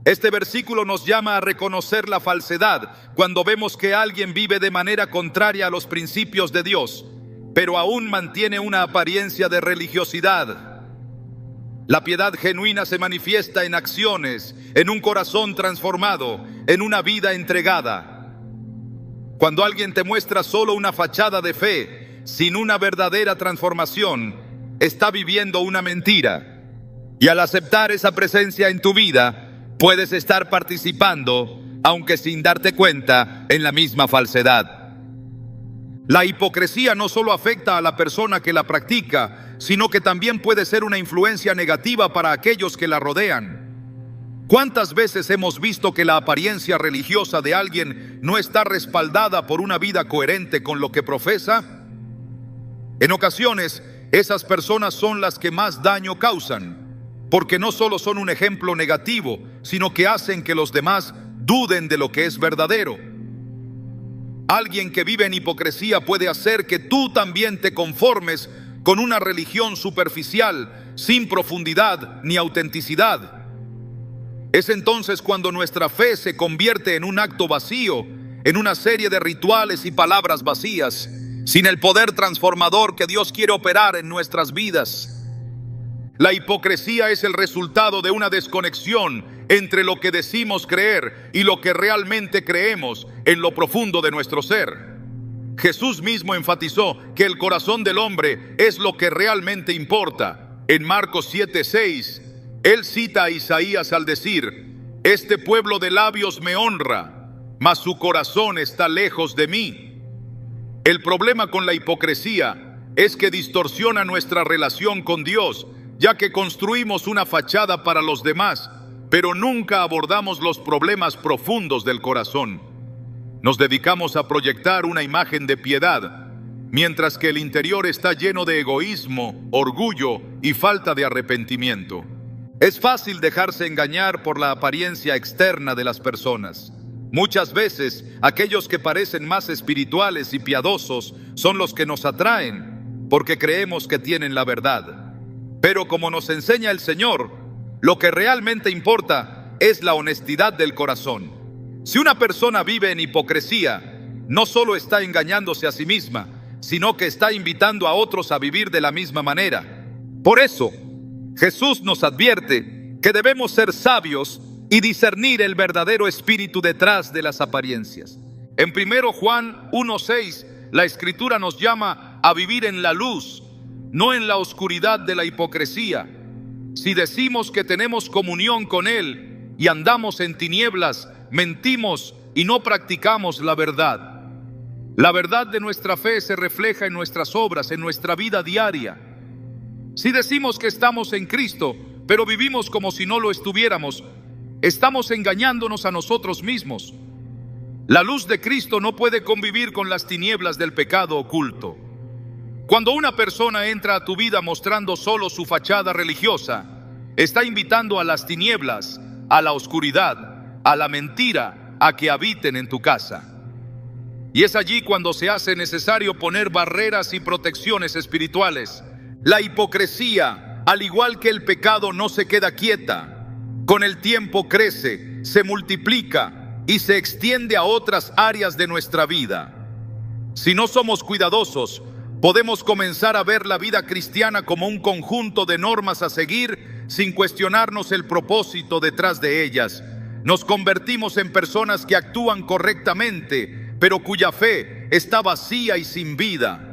Este versículo nos llama a reconocer la falsedad cuando vemos que alguien vive de manera contraria a los principios de Dios, pero aún mantiene una apariencia de religiosidad. La piedad genuina se manifiesta en acciones, en un corazón transformado, en una vida entregada. Cuando alguien te muestra solo una fachada de fe, sin una verdadera transformación, está viviendo una mentira. Y al aceptar esa presencia en tu vida, puedes estar participando, aunque sin darte cuenta, en la misma falsedad. La hipocresía no solo afecta a la persona que la practica, sino que también puede ser una influencia negativa para aquellos que la rodean. ¿Cuántas veces hemos visto que la apariencia religiosa de alguien no está respaldada por una vida coherente con lo que profesa? En ocasiones, esas personas son las que más daño causan, porque no solo son un ejemplo negativo, sino que hacen que los demás duden de lo que es verdadero. Alguien que vive en hipocresía puede hacer que tú también te conformes con una religión superficial, sin profundidad ni autenticidad. Es entonces cuando nuestra fe se convierte en un acto vacío, en una serie de rituales y palabras vacías, sin el poder transformador que Dios quiere operar en nuestras vidas. La hipocresía es el resultado de una desconexión entre lo que decimos creer y lo que realmente creemos en lo profundo de nuestro ser. Jesús mismo enfatizó que el corazón del hombre es lo que realmente importa. En Marcos 7:6, él cita a Isaías al decir: este pueblo de labios me honra, mas su corazón está lejos de mí. El problema con la hipocresía es que distorsiona nuestra relación con Dios, ya que construimos una fachada para los demás, pero nunca abordamos los problemas profundos del corazón. Nos dedicamos a proyectar una imagen de piedad, mientras que el interior está lleno de egoísmo, orgullo y falta de arrepentimiento. Es fácil dejarse engañar por la apariencia externa de las personas. Muchas veces, aquellos que parecen más espirituales y piadosos son los que nos atraen, porque creemos que tienen la verdad. Pero como nos enseña el Señor, lo que realmente importa es la honestidad del corazón. Si una persona vive en hipocresía, no solo está engañándose a sí misma, sino que está invitando a otros a vivir de la misma manera. Por eso, Jesús nos advierte que debemos ser sabios y discernir el verdadero espíritu detrás de las apariencias. En 1 Juan 1:6, la Escritura nos llama a vivir en la luz, no en la oscuridad de la hipocresía. Si decimos que tenemos comunión con Él y andamos en tinieblas, mentimos y no practicamos la verdad. La verdad de nuestra fe se refleja en nuestras obras, en nuestra vida diaria. Si decimos que estamos en Cristo, pero vivimos como si no lo estuviéramos, estamos engañándonos a nosotros mismos. La luz de Cristo no puede convivir con las tinieblas del pecado oculto. Cuando una persona entra a tu vida mostrando solo su fachada religiosa, está invitando a las tinieblas, a la oscuridad, a la mentira, a que habiten en tu casa. Y es allí cuando se hace necesario poner barreras y protecciones espirituales. La hipocresía, al igual que el pecado, no se queda quieta. Con el tiempo crece, se multiplica y se extiende a otras áreas de nuestra vida. Si no somos cuidadosos, podemos comenzar a ver la vida cristiana como un conjunto de normas a seguir sin cuestionarnos el propósito detrás de ellas. Nos convertimos en personas que actúan correctamente, pero cuya fe está vacía y sin vida.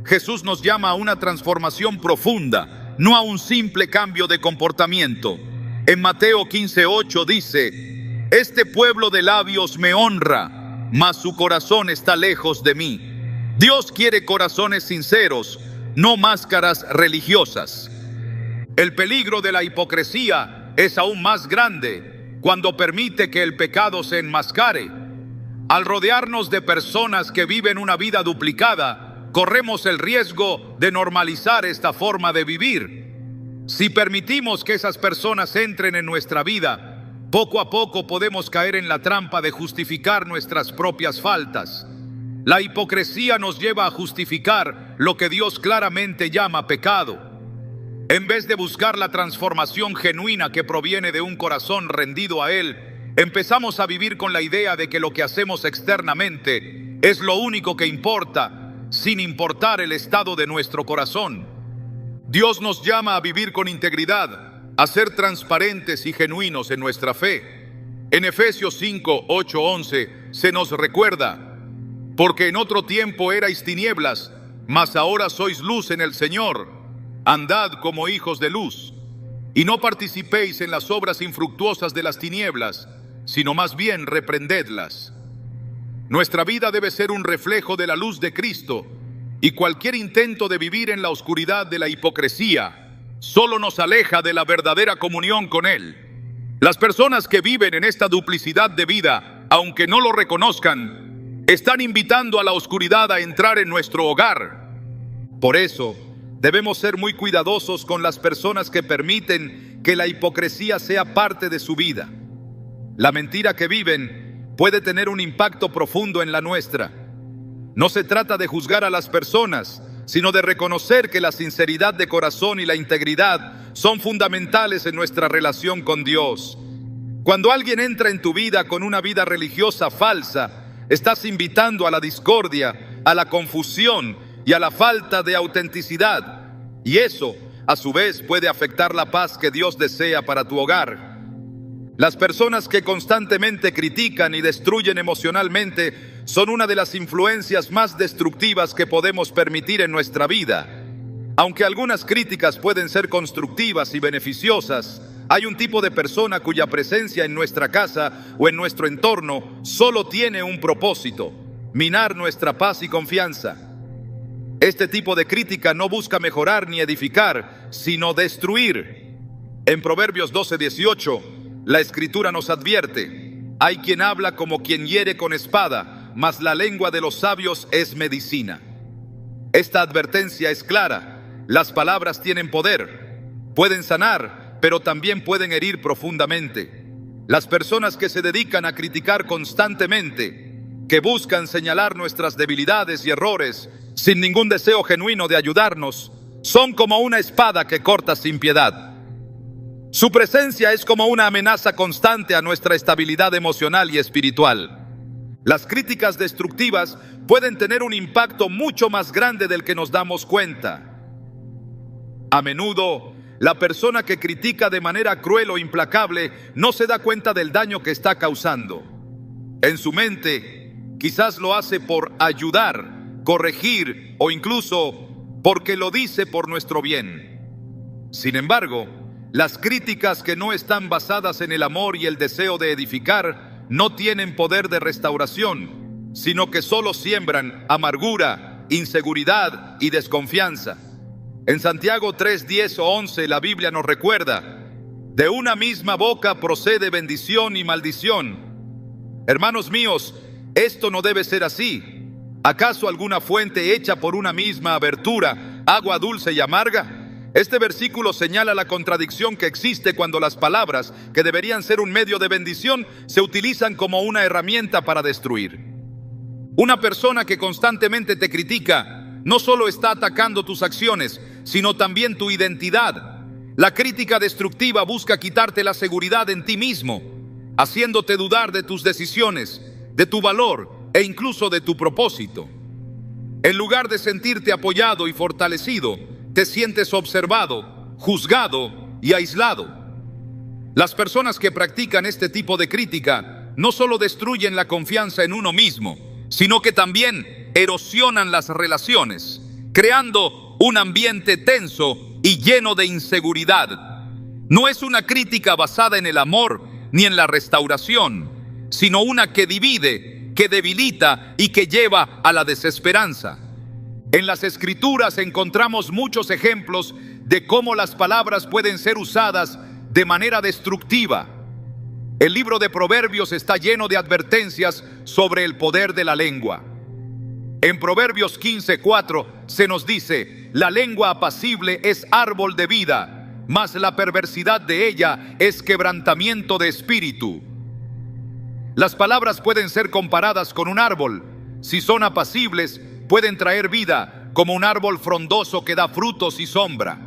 Jesús nos llama a una transformación profunda, no a un simple cambio de comportamiento. En Mateo 15:8 dice: este pueblo de labios me honra, mas su corazón está lejos de mí. Dios quiere corazones sinceros, no máscaras religiosas. El peligro de la hipocresía es aún más grande cuando permite que el pecado se enmascare. Al rodearnos de personas que viven una vida duplicada, corremos el riesgo de normalizar esta forma de vivir. Si permitimos que esas personas entren en nuestra vida, poco a poco podemos caer en la trampa de justificar nuestras propias faltas. La hipocresía nos lleva a justificar lo que Dios claramente llama pecado. En vez de buscar la transformación genuina que proviene de un corazón rendido a Él, empezamos a vivir con la idea de que lo que hacemos externamente es lo único que importa, sin importar el estado de nuestro corazón. Dios nos llama a vivir con integridad, a ser transparentes y genuinos en nuestra fe. En Efesios 5, 8, 11 se nos recuerda: porque en otro tiempo erais tinieblas, mas ahora sois luz en el Señor. Andad como hijos de luz, y no participéis en las obras infructuosas de las tinieblas, sino más bien reprendedlas. Nuestra vida debe ser un reflejo de la luz de Cristo, y cualquier intento de vivir en la oscuridad de la hipocresía solo nos aleja de la verdadera comunión con Él. Las personas que viven en esta duplicidad de vida, aunque no lo reconozcan, están invitando a la oscuridad a entrar en nuestro hogar. Por eso, debemos ser muy cuidadosos con las personas que permiten que la hipocresía sea parte de su vida. La mentira que viven puede tener un impacto profundo en la nuestra. No se trata de juzgar a las personas, sino de reconocer que la sinceridad de corazón y la integridad son fundamentales en nuestra relación con Dios. Cuando alguien entra en tu vida con una vida religiosa falsa, estás invitando a la discordia, a la confusión y a la falta de autenticidad. Y eso, a su vez, puede afectar la paz que Dios desea para tu hogar. Las personas que constantemente critican y destruyen emocionalmente son una de las influencias más destructivas que podemos permitir en nuestra vida. Aunque algunas críticas pueden ser constructivas y beneficiosas, hay un tipo de persona cuya presencia en nuestra casa o en nuestro entorno solo tiene un propósito: minar nuestra paz y confianza. Este tipo de crítica no busca mejorar ni edificar, sino destruir. En Proverbios 12:18, la Escritura nos advierte: hay quien habla como quien hiere con espada, mas la lengua de los sabios es medicina. Esta advertencia es clara: las palabras tienen poder, pueden sanar, pero también pueden herir profundamente. Las personas que se dedican a criticar constantemente, que buscan señalar nuestras debilidades y errores, sin ningún deseo genuino de ayudarnos, son como una espada que corta sin piedad. Su presencia es como una amenaza constante a nuestra estabilidad emocional y espiritual. Las críticas destructivas pueden tener un impacto mucho más grande del que nos damos cuenta. A menudo, la persona que critica de manera cruel o implacable no se da cuenta del daño que está causando. En su mente, quizás lo hace por ayudar, corregir o incluso porque lo dice por nuestro bien. Sin embargo, las críticas que no están basadas en el amor y el deseo de edificar no tienen poder de restauración, sino que solo siembran amargura, inseguridad y desconfianza. En Santiago 3, 10 o 11 la Biblia nos recuerda: de una misma boca procede bendición y maldición. Hermanos míos, esto no debe ser así. ¿Acaso alguna fuente hecha por una misma abertura, agua dulce y amarga? Este versículo señala la contradicción que existe cuando las palabras, que deberían ser un medio de bendición, se utilizan como una herramienta para destruir. Una persona que constantemente te critica no solo está atacando tus acciones, sino también tu identidad. La crítica destructiva busca quitarte la seguridad en ti mismo, haciéndote dudar de tus decisiones, de tu valor e incluso de tu propósito. En lugar de sentirte apoyado y fortalecido, te sientes observado, juzgado y aislado. Las personas que practican este tipo de crítica no solo destruyen la confianza en uno mismo, sino que también erosionan las relaciones, creando un ambiente tenso y lleno de inseguridad. No es una crítica basada en el amor ni en la restauración, sino una que divide, que debilita y que lleva a la desesperanza. En las Escrituras encontramos muchos ejemplos de cómo las palabras pueden ser usadas de manera destructiva. El libro de Proverbios está lleno de advertencias sobre el poder de la lengua. En Proverbios 15:4 se nos dice: la lengua apacible es árbol de vida, mas la perversidad de ella es quebrantamiento de espíritu. Las palabras pueden ser comparadas con un árbol. Si son apacibles, pueden traer vida, como un árbol frondoso que da frutos y sombra.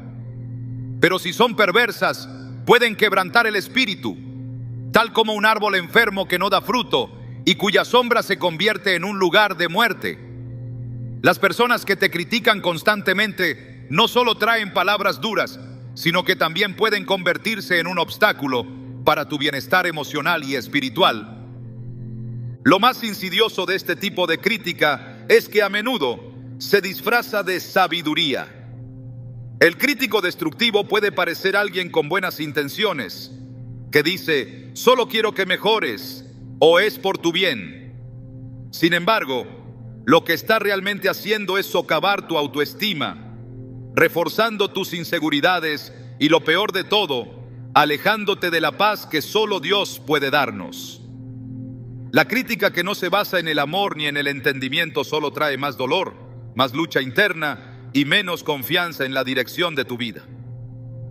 Pero si son perversas, pueden quebrantar el espíritu, tal como un árbol enfermo que no da fruto y cuya sombra se convierte en un lugar de muerte. Las personas que te critican constantemente no solo traen palabras duras, sino que también pueden convertirse en un obstáculo para tu bienestar emocional y espiritual. Lo más insidioso de este tipo de crítica es que a menudo se disfraza de sabiduría. El crítico destructivo puede parecer alguien con buenas intenciones, que dice, solo quiero que mejores, o es por tu bien. Sin embargo, lo que está realmente haciendo es socavar tu autoestima, reforzando tus inseguridades y, lo peor de todo, alejándote de la paz que solo Dios puede darnos. La crítica que no se basa en el amor ni en el entendimiento solo trae más dolor, más lucha interna y menos confianza en la dirección de tu vida.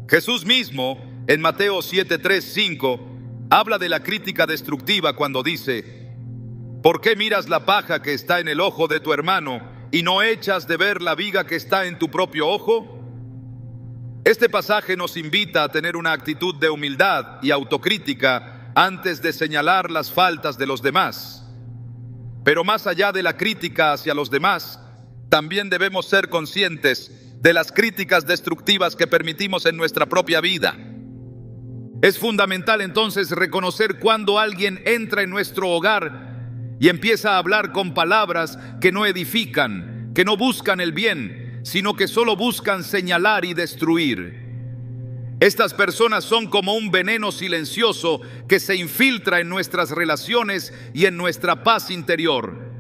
Jesús mismo, en Mateo 7:3-5, habla de la crítica destructiva cuando dice: ¿por qué miras la paja que está en el ojo de tu hermano y no echas de ver la viga que está en tu propio ojo? Este pasaje nos invita a tener una actitud de humildad y autocrítica antes de señalar las faltas de los demás. Pero más allá de la crítica hacia los demás, también debemos ser conscientes de las críticas destructivas que permitimos en nuestra propia vida. Es fundamental entonces reconocer cuando alguien entra en nuestro hogar y empieza a hablar con palabras que no edifican, que no buscan el bien, sino que solo buscan señalar y destruir. Estas personas son como un veneno silencioso que se infiltra en nuestras relaciones y en nuestra paz interior.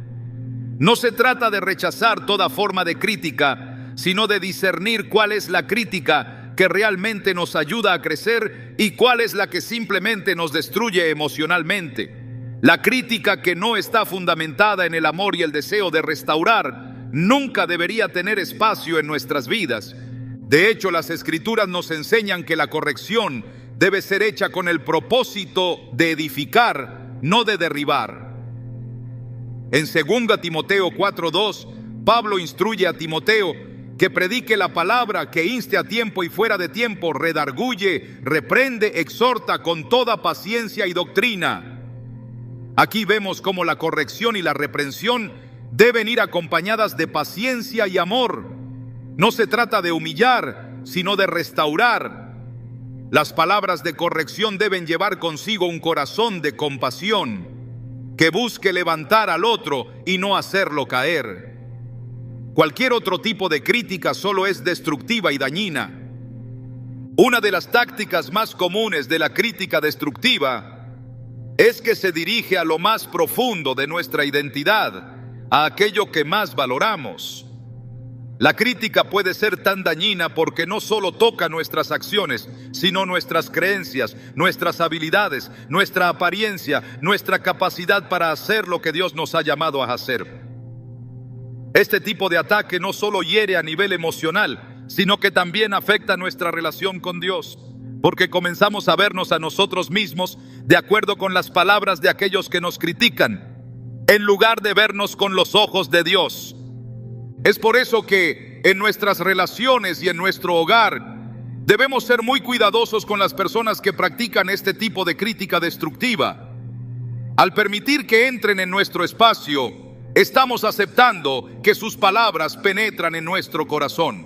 No se trata de rechazar toda forma de crítica, sino de discernir cuál es la crítica que realmente nos ayuda a crecer y cuál es la que simplemente nos destruye emocionalmente. La crítica que no está fundamentada en el amor y el deseo de restaurar nunca debería tener espacio en nuestras vidas. De hecho, las Escrituras nos enseñan que la corrección debe ser hecha con el propósito de edificar, no de derribar. En 2 Timoteo 4:2, Pablo instruye a Timoteo que predique la palabra, que inste a tiempo y fuera de tiempo, redarguye, reprende, exhorta con toda paciencia y doctrina. Aquí vemos cómo la corrección y la reprensión deben ir acompañadas de paciencia y amor. No se trata de humillar, sino de restaurar. Las palabras de corrección deben llevar consigo un corazón de compasión, que busque levantar al otro y no hacerlo caer. Cualquier otro tipo de crítica solo es destructiva y dañina. Una de las tácticas más comunes de la crítica destructiva es que se dirige a lo más profundo de nuestra identidad, a aquello que más valoramos. La crítica puede ser tan dañina porque no solo toca nuestras acciones, sino nuestras creencias, nuestras habilidades, nuestra apariencia, nuestra capacidad para hacer lo que Dios nos ha llamado a hacer. Este tipo de ataque no solo hiere a nivel emocional, sino que también afecta nuestra relación con Dios, porque comenzamos a vernos a nosotros mismos de acuerdo con las palabras de aquellos que nos critican, en lugar de vernos con los ojos de Dios. Es por eso que en nuestras relaciones y en nuestro hogar debemos ser muy cuidadosos con las personas que practican este tipo de crítica destructiva. Al permitir que entren en nuestro espacio, estamos aceptando que sus palabras penetran en nuestro corazón.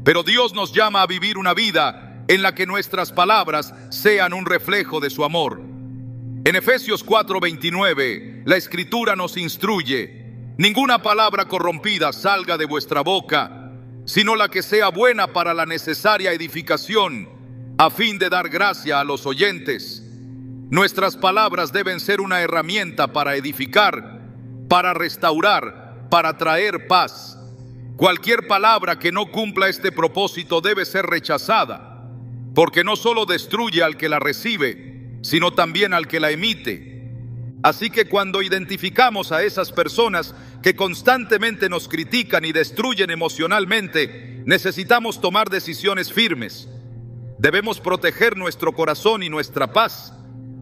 Pero Dios nos llama a vivir una vida en la que nuestras palabras sean un reflejo de su amor. En Efesios 4:29, la Escritura nos instruye: ninguna palabra corrompida salga de vuestra boca, sino la que sea buena para la necesaria edificación, a fin de dar gracia a los oyentes. Nuestras palabras deben ser una herramienta para edificar, para restaurar, para traer paz. Cualquier palabra que no cumpla este propósito debe ser rechazada, porque no solo destruye al que la recibe, sino también al que la emite. Así que cuando identificamos a esas personas que constantemente nos critican y destruyen emocionalmente, necesitamos tomar decisiones firmes. Debemos proteger nuestro corazón y nuestra paz.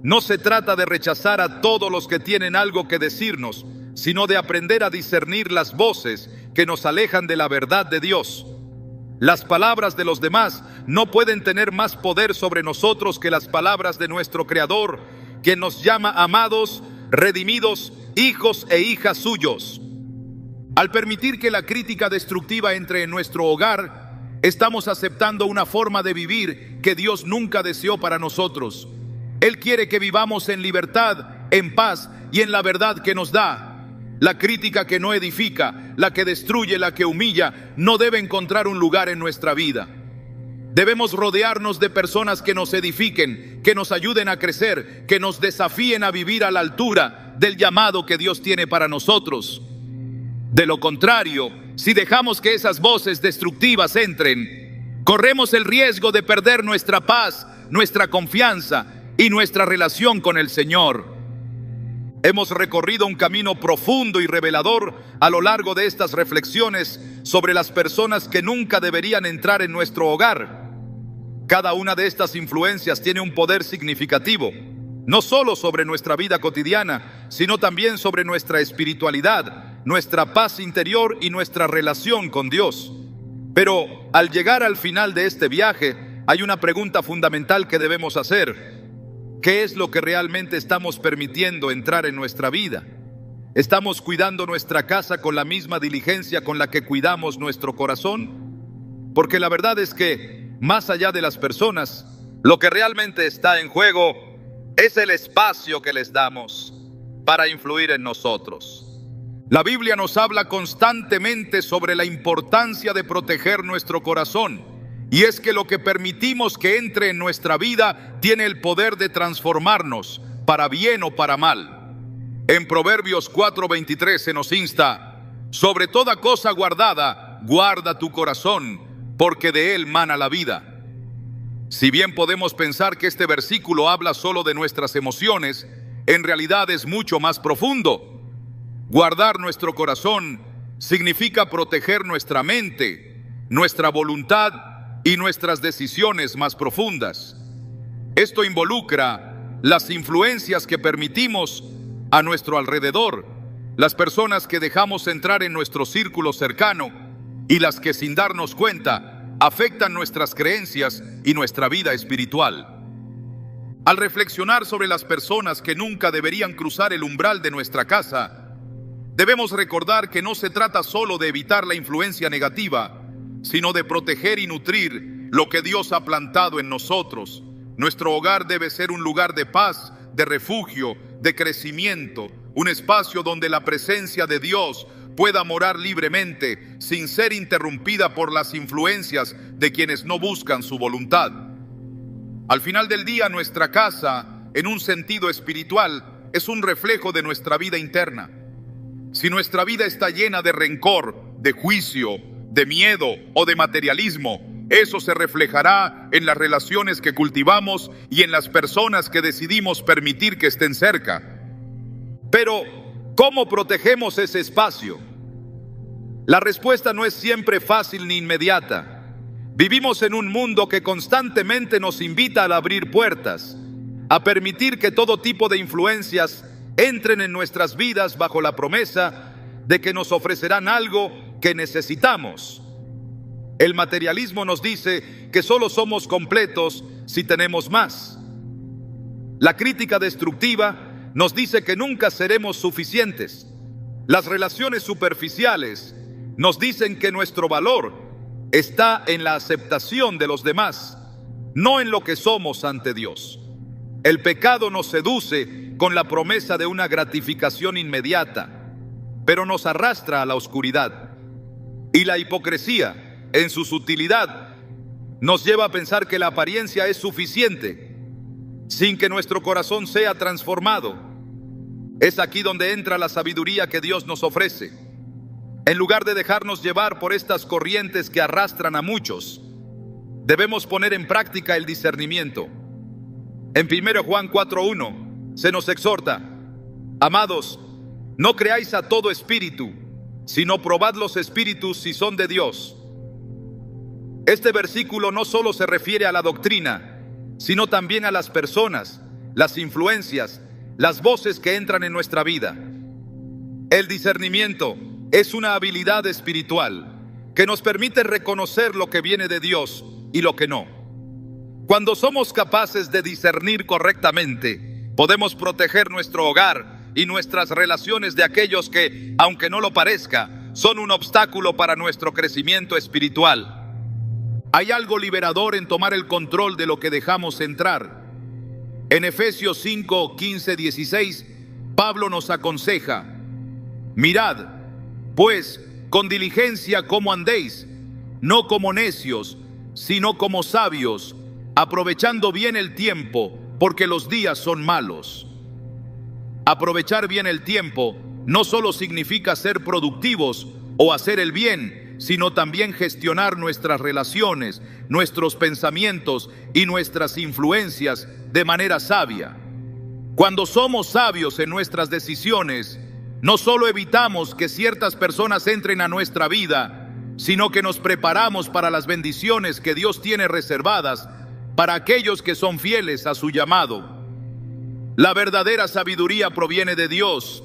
No se trata de rechazar a todos los que tienen algo que decirnos, sino de aprender a discernir las voces que nos alejan de la verdad de Dios. Las palabras de los demás no pueden tener más poder sobre nosotros que las palabras de nuestro Creador, quien nos llama amados, redimidos, hijos e hijas suyos. Al permitir que la crítica destructiva entre en nuestro hogar, estamos aceptando una forma de vivir que Dios nunca deseó para nosotros. Él quiere que vivamos en libertad, en paz y en la verdad que nos da. La crítica que no edifica, la que destruye, la que humilla, no debe encontrar un lugar en nuestra vida. Debemos rodearnos de personas que nos edifiquen, que nos ayuden a crecer, que nos desafíen a vivir a la altura del llamado que Dios tiene para nosotros. De lo contrario, si dejamos que esas voces destructivas entren, corremos el riesgo de perder nuestra paz, nuestra confianza y nuestra relación con el Señor. Hemos recorrido un camino profundo y revelador a lo largo de estas reflexiones sobre las personas que nunca deberían entrar en nuestro hogar. Cada una de estas influencias tiene un poder significativo, no solo sobre nuestra vida cotidiana, sino también sobre nuestra espiritualidad, nuestra paz interior y nuestra relación con Dios. Pero al llegar al final de este viaje, hay una pregunta fundamental que debemos hacer. ¿Qué es lo que realmente estamos permitiendo entrar en nuestra vida? ¿Estamos cuidando nuestra casa con la misma diligencia con la que cuidamos nuestro corazón? Porque la verdad es que, más allá de las personas, lo que realmente está en juego es el espacio que les damos para influir en nosotros. La Biblia nos habla constantemente sobre la importancia de proteger nuestro corazón. Y es que lo que permitimos que entre en nuestra vida tiene el poder de transformarnos, para bien o para mal. En Proverbios 4:23 se nos insta: sobre toda cosa guardada, guarda tu corazón, porque de él mana la vida. Si bien podemos pensar que este versículo habla solo de nuestras emociones, en realidad es mucho más profundo. Guardar nuestro corazón significa proteger nuestra mente, nuestra voluntad y nuestras decisiones más profundas. Esto involucra las influencias que permitimos a nuestro alrededor, las personas que dejamos entrar en nuestro círculo cercano y las que, sin darnos cuenta, afectan nuestras creencias y nuestra vida espiritual. Al reflexionar sobre las personas que nunca deberían cruzar el umbral de nuestra casa, debemos recordar que no se trata solo de evitar la influencia negativa, sino de proteger y nutrir lo que Dios ha plantado en nosotros. Nuestro hogar debe ser un lugar de paz, de refugio, de crecimiento, un espacio donde la presencia de Dios pueda morar libremente, sin ser interrumpida por las influencias de quienes no buscan su voluntad. Al final del día, nuestra casa, en un sentido espiritual, es un reflejo de nuestra vida interna. Si nuestra vida está llena de rencor, de juicio, de miedo o de materialismo, eso se reflejará en las relaciones que cultivamos y en las personas que decidimos permitir que estén cerca. Pero, ¿cómo protegemos ese espacio? La respuesta no es siempre fácil ni inmediata. Vivimos en un mundo que constantemente nos invita a abrir puertas, a permitir que todo tipo de influencias entren en nuestras vidas bajo la promesa de que nos ofrecerán algo que necesitamos. El materialismo nos dice que solo somos completos si tenemos más. La crítica destructiva nos dice que nunca seremos suficientes. Las relaciones superficiales nos dicen que nuestro valor está en la aceptación de los demás, no en lo que somos ante Dios. El pecado nos seduce con la promesa de una gratificación inmediata, pero nos arrastra a la oscuridad. Y la hipocresía, en su sutilidad, nos lleva a pensar que la apariencia es suficiente, sin que nuestro corazón sea transformado. Es aquí donde entra la sabiduría que Dios nos ofrece. En lugar de dejarnos llevar por estas corrientes que arrastran a muchos, debemos poner en práctica el discernimiento. En 1 Juan 4:1 se nos exhorta: amados, no creáis a todo espíritu, sino probad los espíritus si son de Dios. Este versículo no solo se refiere a la doctrina, sino también a las personas, las influencias, las voces que entran en nuestra vida. El discernimiento es una habilidad espiritual que nos permite reconocer lo que viene de Dios y lo que no. Cuando somos capaces de discernir correctamente, podemos proteger nuestro hogar y nuestras relaciones de aquellos que, aunque no lo parezca, son un obstáculo para nuestro crecimiento espiritual. Hay algo liberador en tomar el control de lo que dejamos entrar. En Efesios 5, 15, 16, Pablo nos aconseja: mirad, pues, con diligencia cómo andéis, no como necios, sino como sabios, aprovechando bien el tiempo, porque los días son malos. Aprovechar bien el tiempo no solo significa ser productivos o hacer el bien, sino también gestionar nuestras relaciones, nuestros pensamientos y nuestras influencias de manera sabia. Cuando somos sabios en nuestras decisiones, no solo evitamos que ciertas personas entren a nuestra vida, sino que nos preparamos para las bendiciones que Dios tiene reservadas para aquellos que son fieles a su llamado. La verdadera sabiduría proviene de Dios,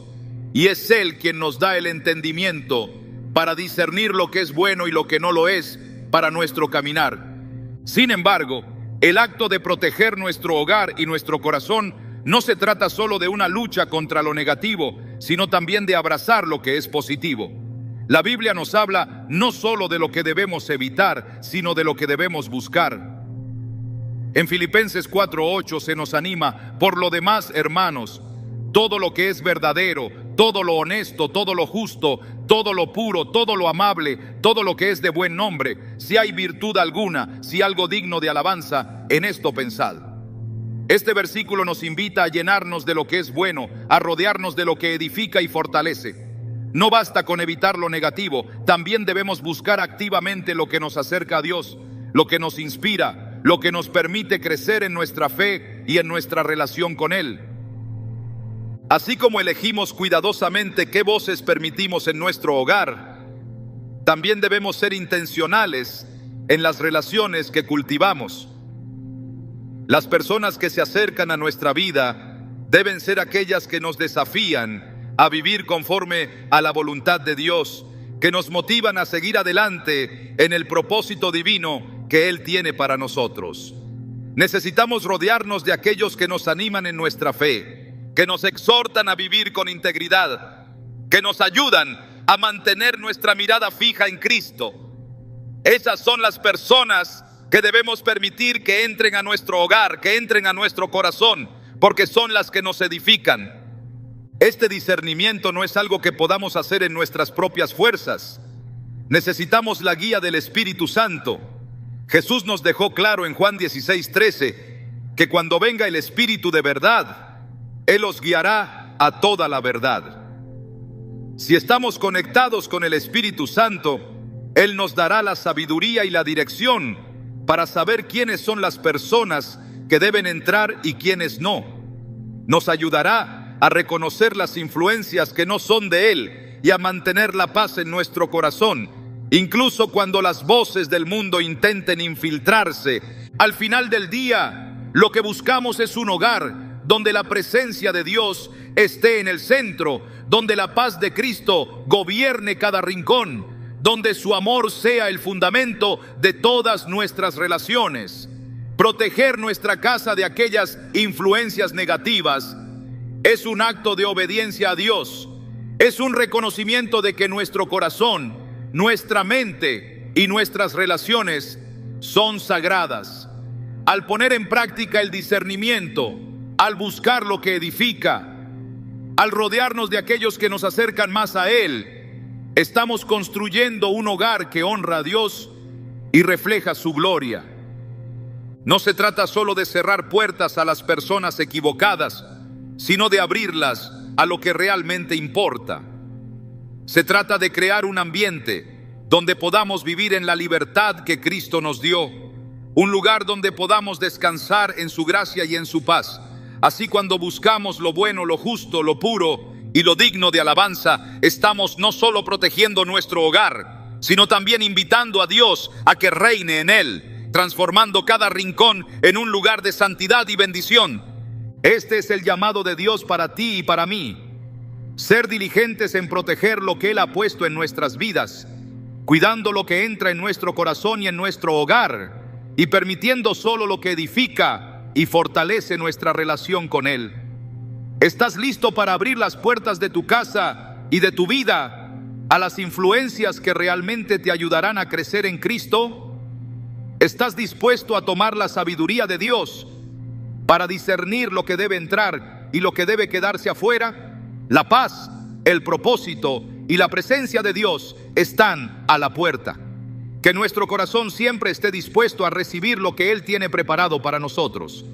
y es Él quien nos da el entendimiento para discernir lo que es bueno y lo que no lo es para nuestro caminar. Sin embargo, el acto de proteger nuestro hogar y nuestro corazón no se trata solo de una lucha contra lo negativo, sino también de abrazar lo que es positivo. La Biblia nos habla no solo de lo que debemos evitar, sino de lo que debemos buscar. En Filipenses 4:8 se nos anima: por lo demás, hermanos, todo lo que es verdadero, todo lo honesto, todo lo justo, todo lo puro, todo lo amable, todo lo que es de buen nombre, si hay virtud alguna, si algo digno de alabanza, en esto pensad. Este versículo nos invita a llenarnos de lo que es bueno, a rodearnos de lo que edifica y fortalece. No basta con evitar lo negativo, también debemos buscar activamente lo que nos acerca a Dios, lo que nos inspira, lo que nos permite crecer en nuestra fe y en nuestra relación con Él. Así como elegimos cuidadosamente qué voces permitimos en nuestro hogar, también debemos ser intencionales en las relaciones que cultivamos. Las personas que se acercan a nuestra vida deben ser aquellas que nos desafían a vivir conforme a la voluntad de Dios, que nos motivan a seguir adelante en el propósito divino que Él tiene para nosotros. Necesitamos rodearnos de aquellos que nos animan en nuestra fe, que nos exhortan a vivir con integridad, que nos ayudan a mantener nuestra mirada fija en Cristo. Esas son las personas que debemos permitir que entren a nuestro hogar, que entren a nuestro corazón, porque son las que nos edifican. Este discernimiento no es algo que podamos hacer en nuestras propias fuerzas. Necesitamos la guía del Espíritu Santo. Jesús nos dejó claro en Juan 16:13 que cuando venga el Espíritu de verdad, Él os guiará a toda la verdad. Si estamos conectados con el Espíritu Santo, Él nos dará la sabiduría y la dirección para saber quiénes son las personas que deben entrar y quiénes no. Nos ayudará a reconocer las influencias que no son de Él y a mantener la paz en nuestro corazón, incluso cuando las voces del mundo intenten infiltrarse. Al final del día, lo que buscamos es un hogar donde la presencia de Dios esté en el centro, donde la paz de Cristo gobierne cada rincón, donde su amor sea el fundamento de todas nuestras relaciones. Proteger nuestra casa de aquellas influencias negativas es un acto de obediencia a Dios. Es un reconocimiento de que nuestro corazón, nuestra mente y nuestras relaciones son sagradas. Al poner en práctica el discernimiento, al buscar lo que edifica, al rodearnos de aquellos que nos acercan más a Él, estamos construyendo un hogar que honra a Dios y refleja su gloria. No se trata solo de cerrar puertas a las personas equivocadas, sino de abrirlas a lo que realmente importa. Se trata de crear un ambiente donde podamos vivir en la libertad que Cristo nos dio, un lugar donde podamos descansar en su gracia y en su paz. Así, cuando buscamos lo bueno, lo justo, lo puro y lo digno de alabanza, estamos no solo protegiendo nuestro hogar, sino también invitando a Dios a que reine en él, transformando cada rincón en un lugar de santidad y bendición. Este es el llamado de Dios para ti y para mí. Ser diligentes en proteger lo que Él ha puesto en nuestras vidas, cuidando lo que entra en nuestro corazón y en nuestro hogar, y permitiendo solo lo que edifica y fortalece nuestra relación con Él. ¿Estás listo para abrir las puertas de tu casa y de tu vida a las influencias que realmente te ayudarán a crecer en Cristo? ¿Estás dispuesto a tomar la sabiduría de Dios para discernir lo que debe entrar y lo que debe quedarse afuera? La paz, el propósito y la presencia de Dios están a la puerta. Que nuestro corazón siempre esté dispuesto a recibir lo que Él tiene preparado para nosotros.